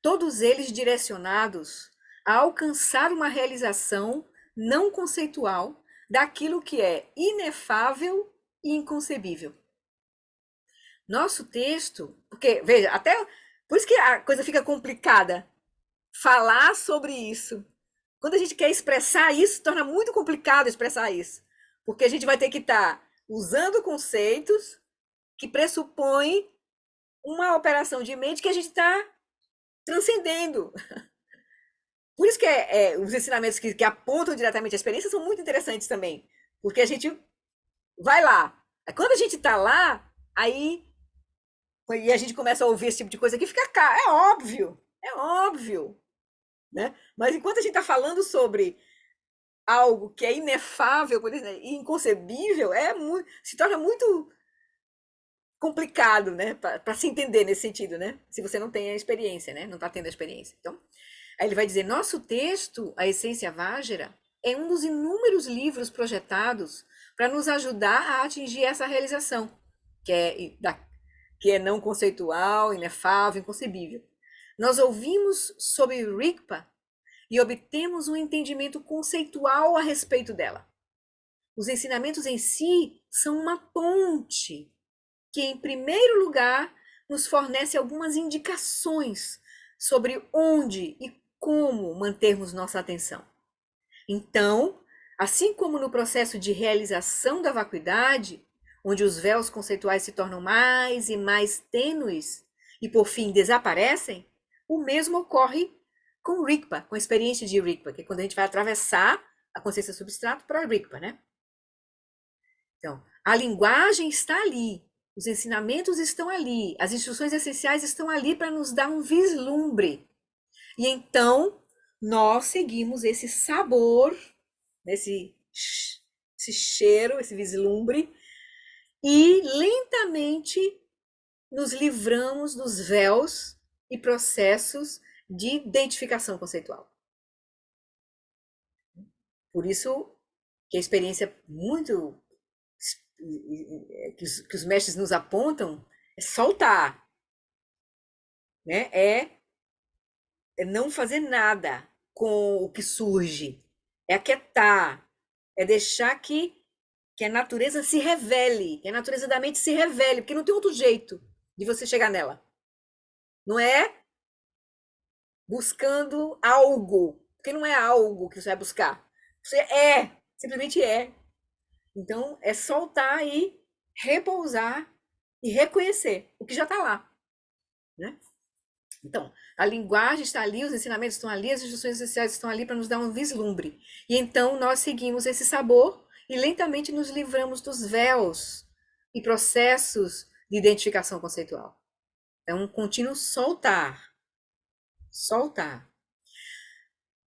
todos eles direcionados a alcançar uma realização não conceitual daquilo que é inefável e inconcebível. Nosso texto, porque, veja, até por isso que a coisa fica complicada. Falar sobre isso. Quando a gente quer expressar isso, torna muito complicado expressar isso. Porque a gente vai ter que estar usando conceitos que pressupõem uma operação de mente que a gente está transcendendo. Por isso que os ensinamentos que apontam diretamente a experiência são muito interessantes também. Porque a gente vai lá. Quando a gente está lá, aí e a gente começa a ouvir esse tipo de coisa aqui, fica é óbvio, né? Mas enquanto a gente está falando sobre algo que é inefável, por exemplo, inconcebível, se torna muito complicado, né, para se entender nesse sentido, né? Se você não tem a experiência, né? Não está tendo a experiência. Então, Aí ele vai dizer: nosso texto, a Essência Vajra, é um dos inúmeros livros projetados para nos ajudar a atingir essa realização, que é não conceitual, inefável, inconcebível. Nós ouvimos sobre Rigpa e obtemos um entendimento conceitual a respeito dela. Os ensinamentos em si são uma ponte que, em primeiro lugar, nos fornece algumas indicações sobre onde e como mantermos nossa atenção. Então, assim como no processo de realização da vacuidade, onde os véus conceituais se tornam mais e mais tênues e por fim desaparecem, o mesmo ocorre com Rigpa, com a experiência de Rigpa, que é quando a gente vai atravessar a consciência substrato para Rigpa, né? Então, a linguagem está ali, os ensinamentos estão ali, as instruções essenciais estão ali para nos dar um vislumbre. E então, nós seguimos esse sabor, esse cheiro, esse vislumbre, e lentamente nos livramos dos véus e processos de identificação conceitual. Por isso que a experiência muito que os mestres nos apontam é soltar, né? É não fazer nada com o que surge, é aquietar, é deixar que a natureza se revele, que a natureza da mente se revele, porque não tem outro jeito de você chegar nela. Não é buscando algo, porque não é algo que você vai buscar. Você simplesmente é. Então, é soltar e repousar e reconhecer o que já está lá, né? Então, a linguagem está ali, os ensinamentos estão ali, as instruções essenciais estão ali para nos dar um vislumbre. E então nós seguimos esse sabor e lentamente nos livramos dos véus e processos de identificação conceitual. É um contínuo soltar. Soltar.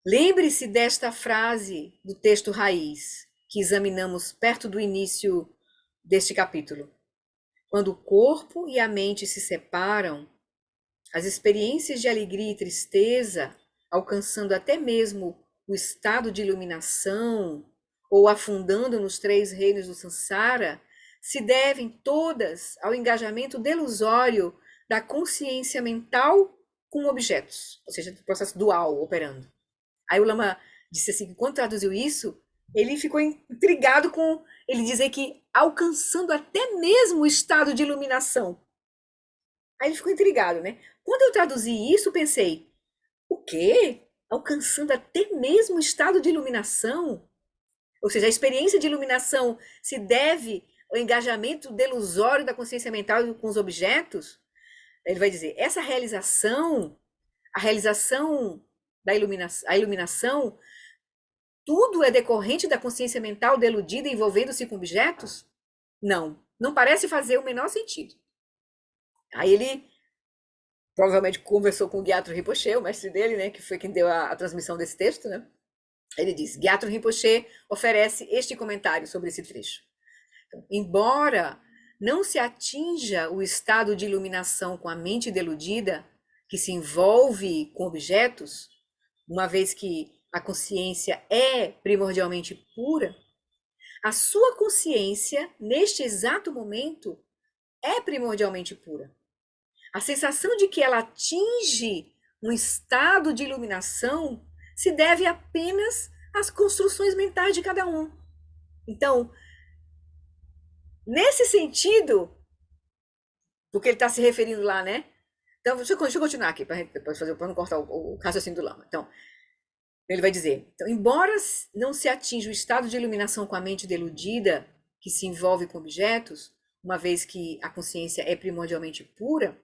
Lembre-se desta frase do texto raiz que examinamos perto do início deste capítulo. Quando o corpo e a mente se separam, as experiências de alegria e tristeza, alcançando até mesmo o estado de iluminação ou afundando nos 3 reinos do Sansara, se devem todas ao engajamento delusório da consciência mental com objetos, ou seja, do processo dual operando. Aí o Lama disse assim, que quando traduziu isso, ele ficou intrigado com ele dizer que alcançando até mesmo o estado de iluminação. Aí ele ficou intrigado, né? Quando eu traduzi isso, pensei, o quê? Alcançando até mesmo o estado de iluminação? Ou seja, a experiência de iluminação se deve ao engajamento delusório da consciência mental com os objetos? Ele vai dizer, essa realização, a realização da iluminação, tudo é decorrente da consciência mental deludida envolvendo-se com objetos? Não, não parece fazer o menor sentido. Aí ele provavelmente conversou com o Gyatro Rinpoche, o mestre dele, né, que foi quem deu a transmissão desse texto, né? Ele diz, Gyatro Rinpoche oferece este comentário sobre esse trecho. Então, embora não se atinja o estado de iluminação com a mente deludida, que se envolve com objetos, uma vez que a consciência é primordialmente pura, a sua consciência, neste exato momento, é primordialmente pura. A sensação de que ela atinge um estado de iluminação se deve apenas às construções mentais de cada um. Então, nesse sentido, porque ele está se referindo lá, né? Então, deixa eu continuar aqui, para não cortar o raciocínio do Lama. Então, ele vai dizer, então, embora não se atinja o estado de iluminação com a mente deludida, que se envolve com objetos, uma vez que a consciência é primordialmente pura,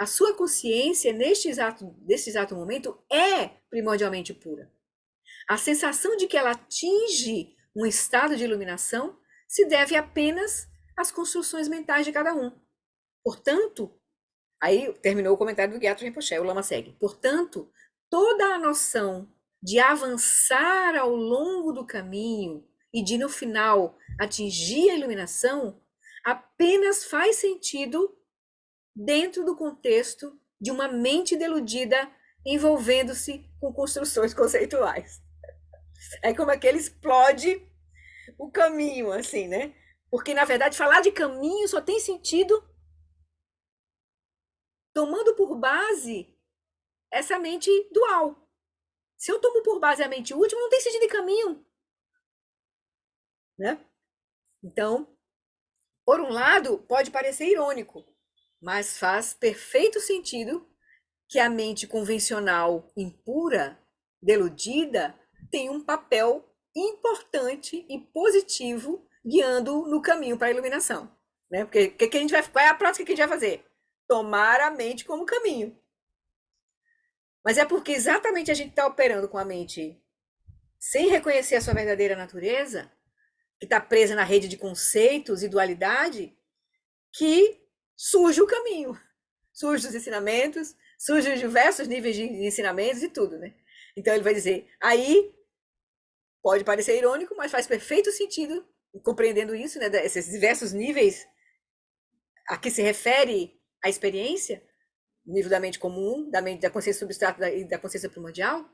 a sua consciência, neste exato momento, é primordialmente pura. A sensação de que ela atinge um estado de iluminação se deve apenas às construções mentais de cada um. Portanto, aí terminou o comentário do Gyatro Rinpoche, o Lama segue. Portanto, toda a noção de avançar ao longo do caminho e de, no final, atingir a iluminação apenas faz sentido dentro do contexto de uma mente deludida envolvendo-se com construções conceituais. É como aquele explode o caminho, assim, né? Porque, na verdade, falar de caminho só tem sentido tomando por base essa mente dual. Se eu tomo por base a mente última, não tem sentido de caminho, né? Então, por um lado, pode parecer irônico, mas faz perfeito sentido que a mente convencional, impura, deludida, tem um papel importante e positivo guiando no caminho para a iluminação. Né? Porque que a gente vai, qual é a prática que a gente vai fazer? Tomar a mente como caminho. Mas é porque exatamente a gente está operando com a mente sem reconhecer a sua verdadeira natureza, que está presa na rede de conceitos e dualidade, que surge o caminho. Surgem os ensinamentos, surgem os diversos níveis de ensinamentos e tudo, né? Então ele vai dizer, aí pode parecer irônico, mas faz perfeito sentido, compreendendo isso, né? Esses diversos níveis a que se refere a experiência, nível da mente comum, da mente da consciência substrata e da consciência primordial.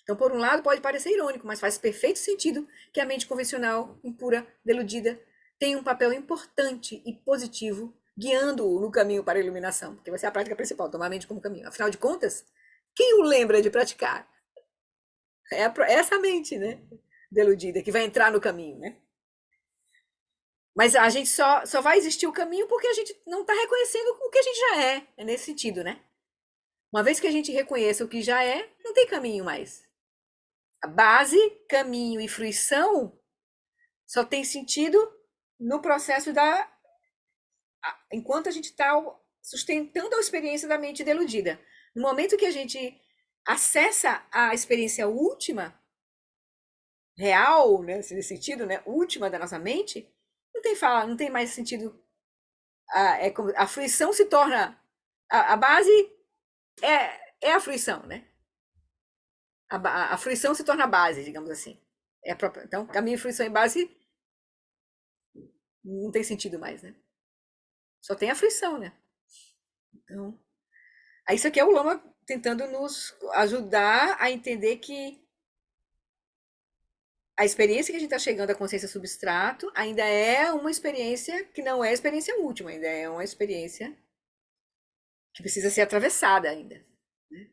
Então, por um lado, pode parecer irônico, mas faz perfeito sentido que a mente convencional, impura, deludida, tem um papel importante e positivo guiando-o no caminho para a iluminação, porque vai ser a prática principal, tomar a mente como caminho. Afinal de contas, quem o lembra de praticar? É essa mente, né? Deludida, que vai entrar no caminho, né? Mas a gente só vai existir o caminho porque a gente não está reconhecendo o que a gente já é. É nesse sentido, né? Uma vez que a gente reconheça o que já é, não tem caminho mais. A base, caminho e fruição só tem sentido no processo da. Enquanto a gente está sustentando a experiência da mente deludida. No momento que a gente acessa a experiência última, real, né, nesse sentido, né, última da nossa mente, não tem mais sentido. A fruição se torna. A base é a fruição, né? A fruição se torna a base, digamos assim. Então, caminho, fruição e base não tem sentido mais, né? Só tem a fruição, né? Então, isso aqui é o Lama tentando nos ajudar a entender que a experiência que a gente está chegando à consciência substrato ainda é uma experiência que não é a experiência última, ainda é uma experiência que precisa ser atravessada ainda, né?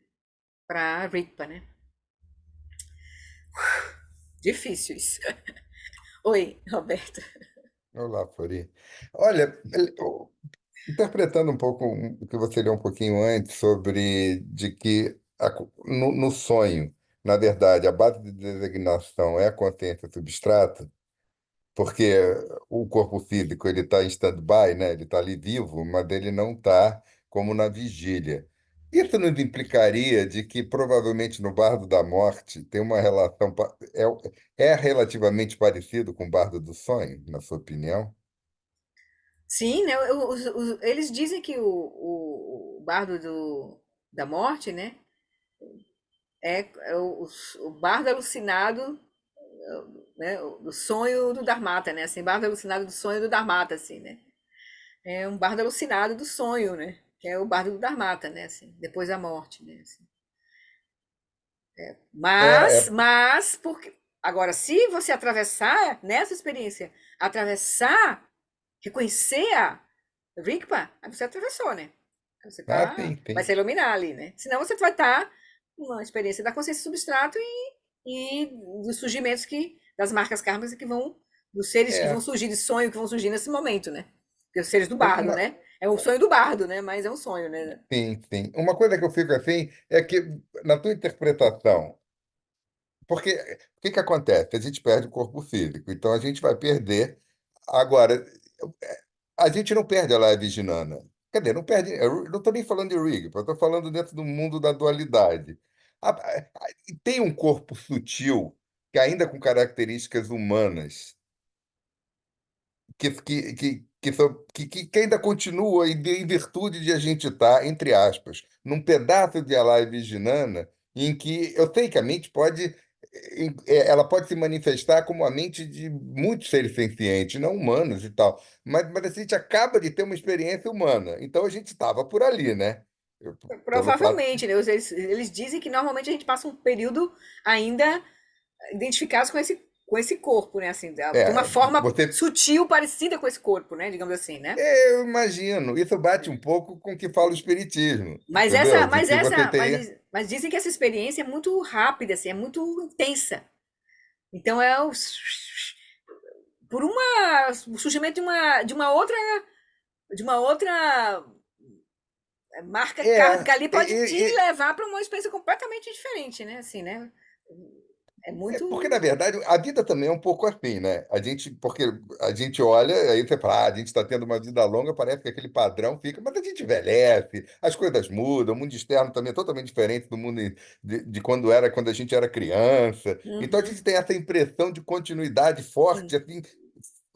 Para Rigpa, né? Difícil isso. Oi, Roberto. Olá, Flori. Olha, interpretando um pouco o que você leu um pouquinho antes sobre de que no sonho, na verdade, a base de designação é a consciência substrata, porque o corpo físico ele está em stand-by, né? Ele está ali vivo, mas ele não está como na vigília. Isso nos implicaria de que provavelmente no Bardo da Morte tem uma relação, é relativamente parecido com o Bardo do Sonho, na sua opinião? Sim, né? Eles dizem que o bardo da morte, né? É o bardo alucinado, né? Do sonho do Dharmata, né? Assim, bardo alucinado do sonho do Dharmata, assim, né? É um bardo alucinado do sonho, né? Que é o bardo do Dharmata, né? Assim, depois da morte, né? Assim. É, é, Porque agora, se você atravessar nessa experiência, atravessar, reconhecer a Rigpa, aí você atravessou, né? Aí você sim, vai sim. se iluminar ali, né? Senão você vai estar numa experiência da consciência substrato e dos surgimentos das marcas kármicas que vão, dos seres que vão É, surgir de sonho, que vão surgir nesse momento, né? Porque os seres do bardo, uma, né? É um sonho do bardo, né? Mas é um sonho, né? sim, sim. Uma coisa que eu fico assim é que, na tua interpretação, porque o que que acontece? A gente perde o corpo físico, então a gente vai perder. Agora, a gente não perde a Live Ginana. Quer dizer, não perde. Eu não estou nem falando de Rig, eu estou falando dentro do mundo da dualidade. Tem um corpo sutil, que ainda com características humanas, que ainda continua em virtude de a gente estar, entre aspas, num pedaço de Alá Virginana, em que eu sei que a mente pode, ela pode se manifestar como a mente de muitos seres sencientes, não humanos e tal, mas a gente acaba de ter uma experiência humana, então a gente estava por ali, né? Pelo fato. Provavelmente, né? Eles dizem que normalmente a gente passa um período ainda identificados com esse corpo, né? Assim, tem uma É, forma você. sutil parecida com esse corpo, né? Digamos assim, né? Eu imagino, isso bate um pouco com o que fala o Espiritismo, Mas entendeu? essa, De mas que você essa, teria. mas dizem que essa experiência é muito rápida, assim, é muito intensa. Então é por o surgimento de uma outra marca É, kármica ali pode te e- levar para uma experiência completamente diferente, né? Assim, né? É porque, na muito. verdade, a vida também é um pouco assim, né? Porque a gente olha, aí você fala, a gente está tendo uma vida longa, parece que aquele padrão fica, mas a gente envelhece, as coisas mudam, o mundo externo também é totalmente diferente do mundo de quando a gente era criança. Então a Uhum, gente tem essa impressão de continuidade forte, sim. assim,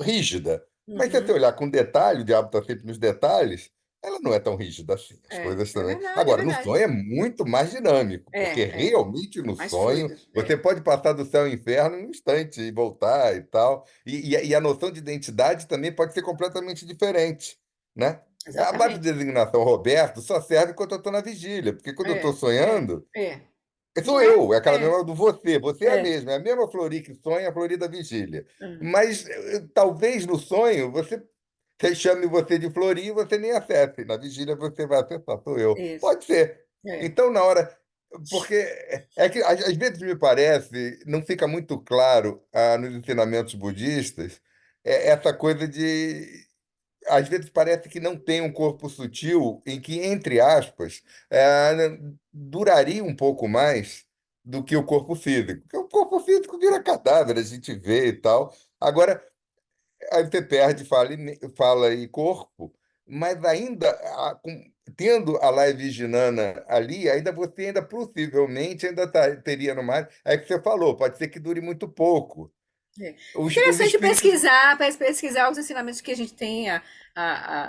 rígida. Mas se você Uhum. olhar com detalhe, o diabo está sempre nos detalhes, ela não é tão rígida assim, as coisas É também. verdade, é Agora, no verdade. sonho é muito mais dinâmico, porque É realmente no mais sonho fluido. você pode passar do céu ao inferno em um instante e voltar e tal. E a noção de identidade também pode ser completamente diferente, né? A base de Exatamente. designação Roberto só serve quando eu estou na vigília, porque quando eu estou sonhando, É. sou Não é? eu, é aquela É, mesma do você. Você é a é. mesma, é a mesma Flori que sonha, a Flori da vigília. Hum, Mas talvez no sonho você chame você de Flori e você nem acesse. Na vigília você vai acessar, sou eu. isso. Pode ser. É. Então, na hora. Porque é que às vezes me parece, não fica muito claro nos ensinamentos budistas, essa coisa de às vezes parece que não tem um corpo sutil em que, entre aspas, duraria um pouco mais do que o corpo físico. Porque o corpo físico vira cadáver, a gente vê e tal. Agora, aí você perde fala e corpo, mas ainda tendo a live Ginana ali, ainda você ainda possivelmente ainda teria no mais. É que você falou, pode ser que dure muito pouco. É Os interessante espíritos. pesquisar os ensinamentos que a gente tem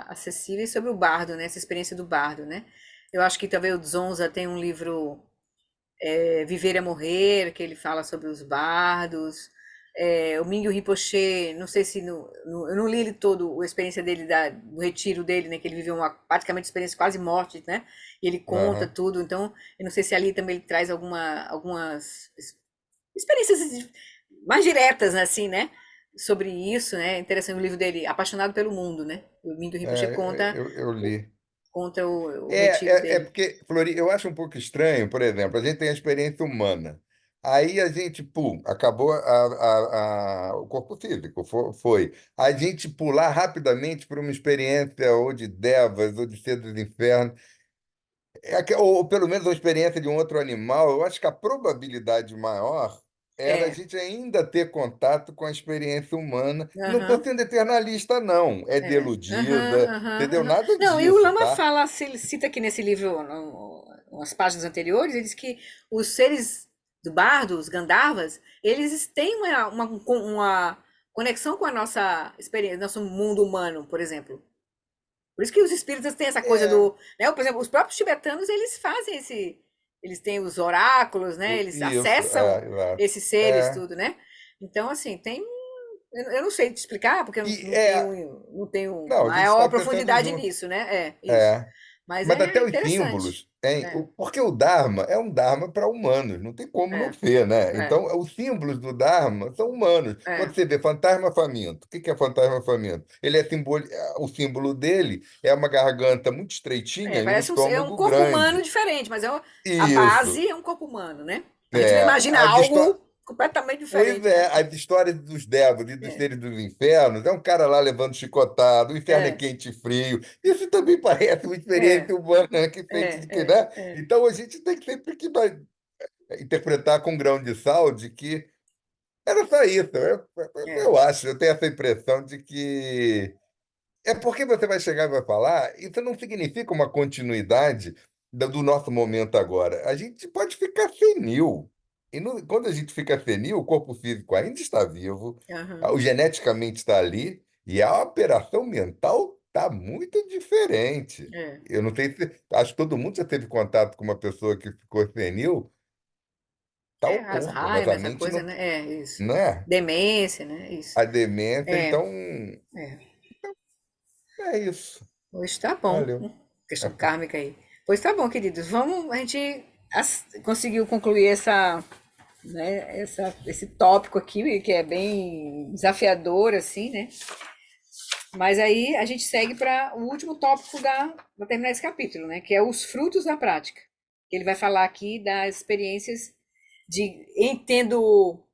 acessíveis sobre o bardo, né? Essa experiência do bardo, né? Eu acho que talvez o Dzonza tem um livro Viver é Morrer, que ele fala sobre os bardos. O Mingyur Rinpoche, não sei se eu não li ele todo, a experiência dele, do retiro dele, né? Que ele viveu uma praticamente experiência quase morte, né? E ele conta Aham. tudo. Então, eu não sei se ali também ele traz algumas experiências mais diretas, assim, né? Sobre isso, né? Interessante o livro dele, Apaixonado pelo Mundo, né? O Mingyur Rinpoche Eu li. conta o retiro É dele. porque, Flori, eu acho um pouco estranho, por exemplo, a gente tem a experiência humana. Aí a gente, pum, acabou o corpo físico, foi. A gente pular rapidamente para uma experiência ou de devas ou de ser dos infernos, ou pelo menos uma experiência de um outro animal, eu acho que a probabilidade maior era a É, gente ainda ter contato com a experiência humana. Não estou aham. sendo eternalista, não. É Aham, deludida, aham, entendeu? aham. Nada Não, e o disso, Lama tá? fala, se ele cita aqui nesse livro, umas páginas anteriores, ele diz que os seres do bardo, os Gandharvas, eles têm uma conexão com a nossa experiência, nosso mundo humano, por exemplo. Por isso que os espíritas têm essa coisa É, do, né, por exemplo, os próprios tibetanos, eles fazem eles têm os oráculos, né, eles isso, acessam exato. esses seres, É. tudo, né? Então, assim, eu não sei te explicar, porque eu E é, não tenho não, a gente maior está tentando profundidade junto. nisso, né? É, isso. É. Mas Mas até é os interessante. símbolos, hein? É, Porque o Dharma é um Dharma para humanos, não tem como não é, ser, né? é, Então, os símbolos do Dharma são humanos. Quando é. você vê fantasma faminto, o que que é fantasma faminto? Ele o símbolo dele é uma garganta muito estreitinha e um Parece é um estômago corpo humano grande. diferente, mas a Isso. base é um corpo humano, né? A gente não É, imagina algo completamente pois diferente, é, né? as histórias dos devas e dos É, seres dos infernos, é um cara lá levando chicotado, o inferno é é, quente e frio. Isso também parece uma é, experiência humana que sente de que, é, né? é, Então a gente tem que sempre que vai interpretar com um grão de sal de que era só isso. é, Eu acho, eu tenho essa impressão de que é porque você vai chegar e vai falar, isso não significa uma continuidade do nosso momento agora. A gente pode ficar senil. E quando a gente fica senil, o corpo físico ainda está vivo, aham, o geneticamente está ali, e a operação mental está muito diferente. é. Eu não sei se. Acho que todo mundo já teve contato com uma pessoa que ficou senil, tá o corpo, mas Alzheimer, a essa mente coisa, não. né? É, isso. Né? Demência, né? Isso. A demência, É, então é. é isso. Hoje tá bom. Valeu. Questão kármica aí. Pois tá bom, queridos. Vamos, a gente conseguiu concluir esse tópico aqui, que é bem desafiador, assim, né? Mas aí a gente segue para o último tópico para terminar esse capítulo, né? Que é os frutos da prática. Ele vai falar aqui das experiências de tendo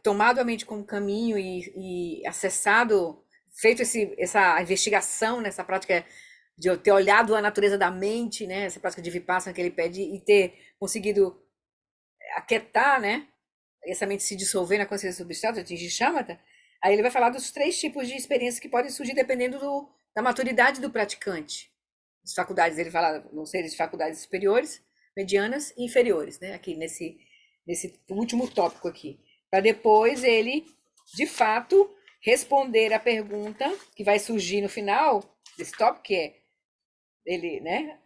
tomado a mente como caminho e acessado, feito essa investigação nessa prática de eu ter olhado a natureza da mente, né? Essa prática de Vipassana que ele pede e ter conseguido aquietar, né? Essa mente se dissolver na consciência substrata, atingir shamatha. Aí ele vai falar dos 3 tipos de experiências que podem surgir dependendo da maturidade do praticante. As faculdades, ele fala, vão ser de faculdades superiores, medianas e inferiores, né? Aqui nesse último tópico aqui. Para depois ele, de fato, responder a pergunta que vai surgir no final desse tópico, que é ele, né?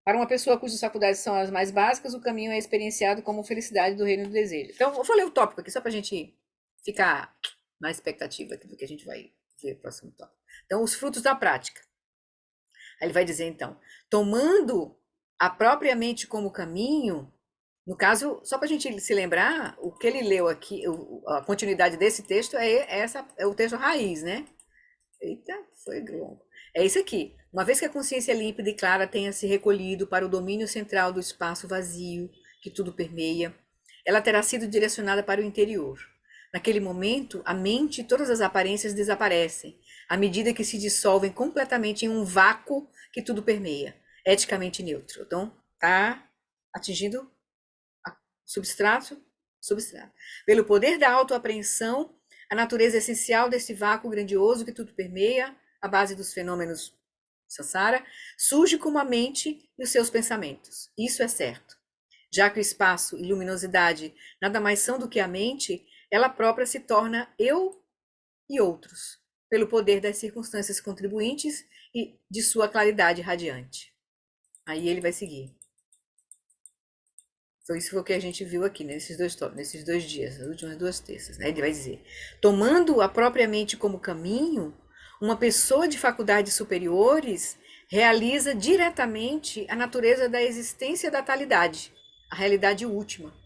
Para uma pessoa cujas faculdades são as mais básicas, o caminho é experienciado como felicidade do reino do desejo. Então, eu vou ler o tópico aqui, só para a gente ficar na expectativa do que a gente vai ver no próximo tópico. Então, os frutos da prática. Aí ele vai dizer, então, tomando a própria mente como caminho, no caso, só para a gente se lembrar, o que ele leu aqui, a continuidade desse texto é o texto raiz, né? Eita, foi longo. É isso aqui. Uma vez que a consciência límpida e clara tenha se recolhido para o domínio central do espaço vazio que tudo permeia, ela terá sido direcionada para o interior. Naquele momento, a mente e todas as aparências desaparecem, à medida que se dissolvem completamente em um vácuo que tudo permeia, eticamente neutro. Então, tá atingindo substrato. Pelo poder da autoapreensão, a natureza essencial desse vácuo grandioso que tudo permeia, a base dos fenômenos samsara, surge como a mente e os seus pensamentos. Isso é certo. Já que o espaço e luminosidade nada mais são do que a mente, ela própria se torna eu e outros, pelo poder das circunstâncias contribuintes e de sua claridade radiante. Aí ele vai seguir. Então, isso foi o que a gente viu aqui, nesses dois dias, nas últimas 2 terças. Né? Ele vai dizer: tomando a própria mente como caminho, uma pessoa de faculdades superiores realiza diretamente a natureza da existência da talidade, a realidade última,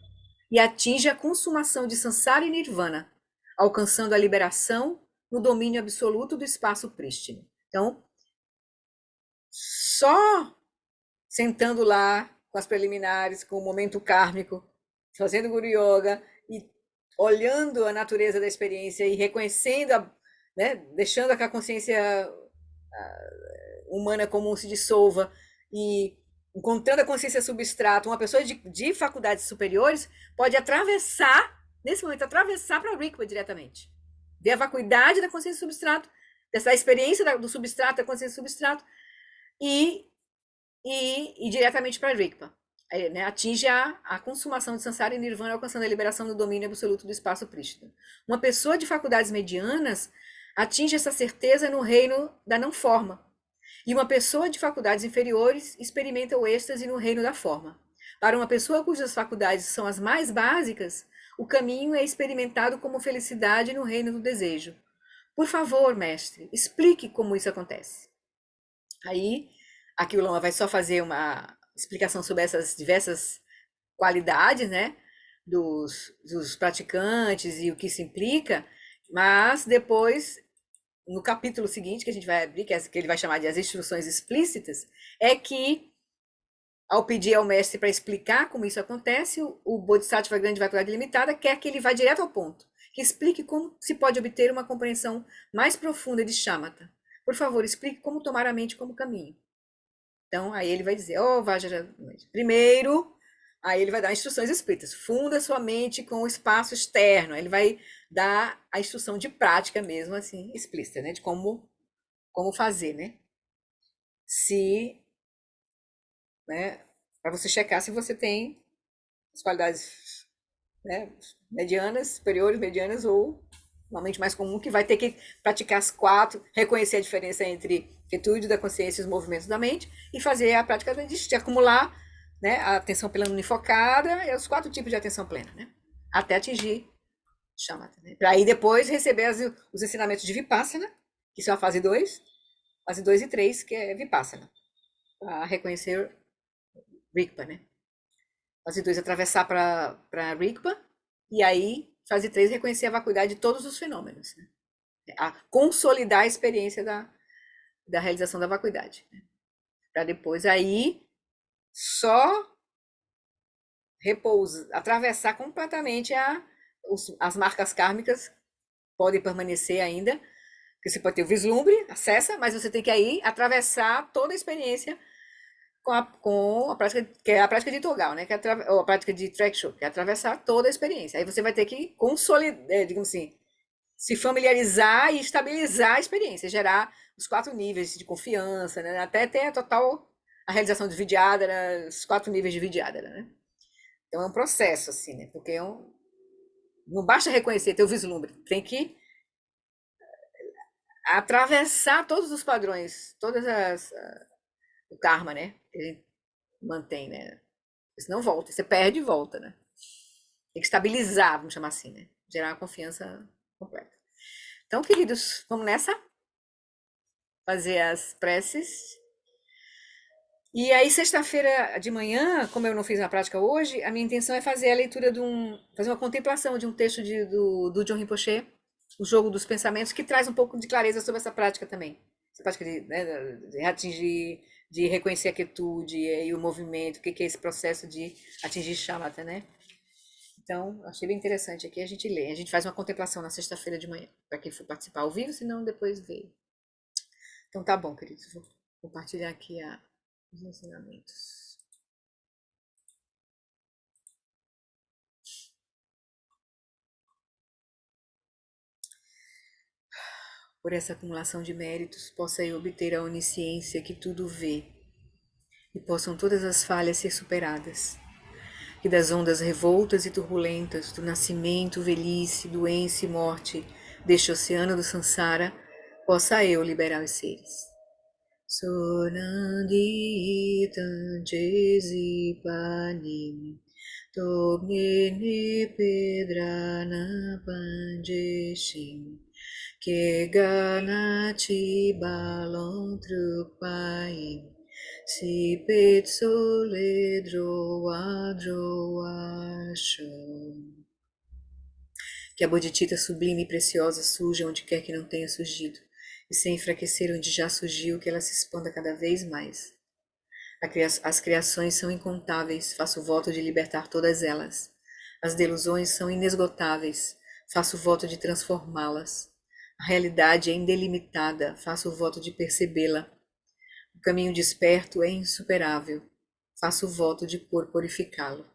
e atinge a consumação de samsara e nirvana, alcançando a liberação no domínio absoluto do espaço prístino. Então, só sentando lá com as preliminares, com o momento kármico, fazendo Guru Yoga e olhando a natureza da experiência e reconhecendo, né, deixando que a consciência humana comum se dissolva e encontrando a consciência substrato, uma pessoa de faculdades superiores pode atravessar, nesse momento, atravessar para o Rigpa diretamente. Ver a vacuidade da consciência substrato, dessa experiência do substrato, da consciência substrato, e diretamente para a Rigpa. Né? Atinge a consumação de samsara e nirvana, alcançando a liberação do domínio absoluto do espaço prístino. Uma pessoa de faculdades medianas atinge essa certeza no reino da não forma. E uma pessoa de faculdades inferiores experimenta o êxtase no reino da forma. Para uma pessoa cujas faculdades são as mais básicas, o caminho é experimentado como felicidade no reino do desejo. Por favor, mestre, explique como isso acontece. Aí, aqui o Lama vai só fazer uma explicação sobre essas diversas qualidades, né, dos praticantes e o que isso implica, mas depois, no capítulo seguinte, que a gente vai abrir, que ele vai chamar de as instruções explícitas, é que, ao pedir ao mestre para explicar como isso acontece, o Bodhisattva Grande Vacuidade Limitada quer que ele vá direto ao ponto, que explique como se pode obter uma compreensão mais profunda de shamatha. Por favor, explique como tomar a mente como caminho. Então, aí ele vai dizer, Vajrayana, primeiro, aí ele vai dar instruções explícitas. Funda sua mente com o espaço externo. Ele vai dar a instrução de prática mesmo, assim, explícita, né? De como fazer, né? Né? Para você checar se você tem as qualidades, né, medianas, superiores, medianas ou uma mente mais comum, que vai ter que praticar as 4, reconhecer a diferença entre quietude da consciência e os movimentos da mente e fazer a prática de acumular, né, a atenção plena unifocada e os 4 tipos de atenção plena, né, até atingir shamatha, né, para aí depois receber os ensinamentos de Vipassana, que são a fase 2 e 3, que é Vipassana. para reconhecer Rigpa, né? Fase 2, atravessar para Rigpa. E aí, fase 3, reconhecer a vacuidade de todos os fenômenos, né? A consolidar a experiência da realização da vacuidade, né? Para depois aí só repousa, atravessar completamente as marcas kármicas podem permanecer ainda, porque você pode ter o vislumbre, acessa, mas você tem que aí atravessar toda a experiência com a prática, que é a prática de Togal, né? Que é ou a prática de Track Show, que é atravessar toda a experiência. Aí você vai ter que consolidar, digamos assim, se familiarizar e estabilizar a experiência, gerar os 4 níveis de confiança, né? Até ter a realização de Vidyadhara, os 4 níveis de Vidyadhara, né? Então é um processo, assim, né? Porque não basta reconhecer, ter o vislumbre, tem que atravessar todos os padrões, o karma, né? Que a gente mantém, né? Senão volta, você perde e volta, né? Tem que estabilizar, vamos chamar assim, né? Gerar uma confiança completa. Então, queridos, vamos nessa? Fazer as preces. E aí, sexta-feira de manhã, como eu não fiz uma prática hoje, a minha intenção é fazer a leitura fazer uma contemplação de um texto do John Rinpoche, O Jogo dos Pensamentos, que traz um pouco de clareza sobre essa prática também. Essa prática de atingir, de reconhecer a quietude e o movimento, o que é esse processo de atingir shamatha, né? Então, achei bem interessante aqui, a gente lê. A gente faz uma contemplação na sexta-feira de manhã, para quem for participar ao vivo, senão depois vê. Então tá bom, queridos. Vou compartilhar aqui os ensinamentos. Por essa acumulação de méritos, possa eu obter a onisciência que tudo vê, e possam todas as falhas ser superadas. Que das ondas revoltas e turbulentas, do nascimento, velhice, doença e morte, deste oceano do Sansara, possa eu liberar os seres. Sonandi Tanjesi Panim Tobnini Pedrana Panjeshim Que Ganati Balon Trupaim Si Petsole Droa Droa Shom. Que a bodhicitta sublime e preciosa surja onde quer que não tenha surgido, e sem enfraquecer onde já surgiu, que ela se expanda cada vez mais. As criações são incontáveis, faço o voto de libertar todas elas. As delusões são inesgotáveis, faço o voto de transformá-las. A realidade é indelimitada, faço o voto de percebê-la. O caminho desperto é insuperável, faço o voto de corporificá-lo.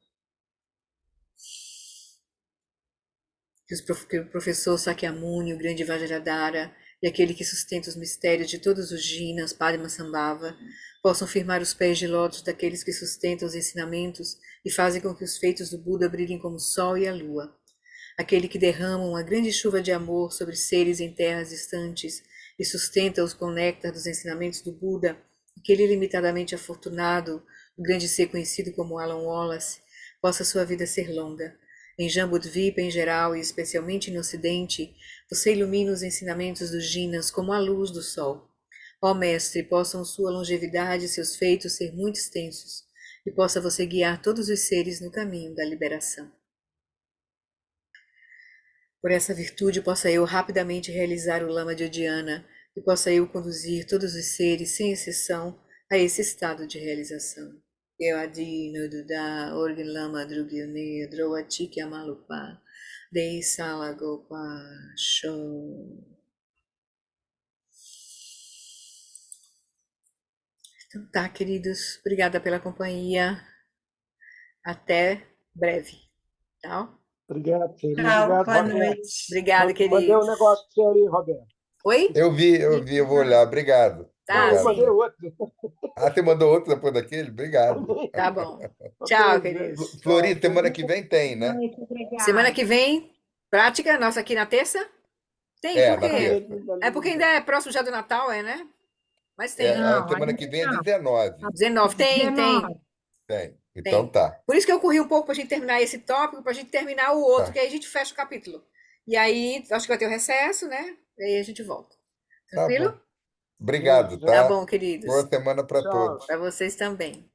Que o professor Sakyamuni, o grande Vajradhara, e aquele que sustenta os mistérios de todos os jinas, Padmasambhava, possam firmar os pés de lótus daqueles que sustentam os ensinamentos e fazem com que os feitos do Buda brilhem como o sol e a lua. Aquele que derrama uma grande chuva de amor sobre seres em terras distantes e sustenta-os com o néctar dos ensinamentos do Buda, aquele ilimitadamente afortunado, o grande ser conhecido como Alan Wallace, possa sua vida ser longa. Em Jambudvipa em geral e especialmente no Ocidente, você ilumina os ensinamentos dos jinas como a luz do sol. Ó Mestre, possam sua longevidade e seus feitos ser muito extensos, e possa você guiar todos os seres no caminho da liberação. Por essa virtude possa eu rapidamente realizar o Lama de Odiana, e possa eu conduzir todos os seres, sem exceção, a esse estado de realização. Eu adino Duda, Orgin Lama Drugyune, Droatiki Amalupa, Dei Salagopa, Show. Então tá, queridos, obrigada pela companhia. Até breve, tá? Obrigado, querido. Tchau, Obrigado, boa Roberto. noite. Obrigada, Mandei queridos. um negócio pra você aí, Roberto. Oi? Eu vi, eu vou olhar. Obrigado. Tá, Não, eu Obrigado. mandei sim. outro. Ah, você mandou outro depois daquele? Obrigado. Tá bom. Ok, Tchau, gente. queridos. Tchau, Florida, semana Florida. que vem tem, né? Noite, obrigada. Semana que vem, prática nossa aqui na terça? Tem, É, por na quê? terça. É porque ainda é próximo já do Natal, né? Mas É, tem. a Não, semana ainda que vem é não. 19. 19, tem. 19. Tem. Então Tem. tá. Por isso que eu corri um pouco pra gente terminar esse tópico, pra gente terminar o outro, Tá. que aí a gente fecha o capítulo. E aí, acho que vai ter o recesso, né? E aí a gente volta. Tá Tranquilo? bom. Obrigado, Beijo, Tá tá? bom, queridos. Boa semana para tchau. todos. Para vocês também.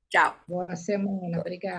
Tchau. Boa semana, obrigada.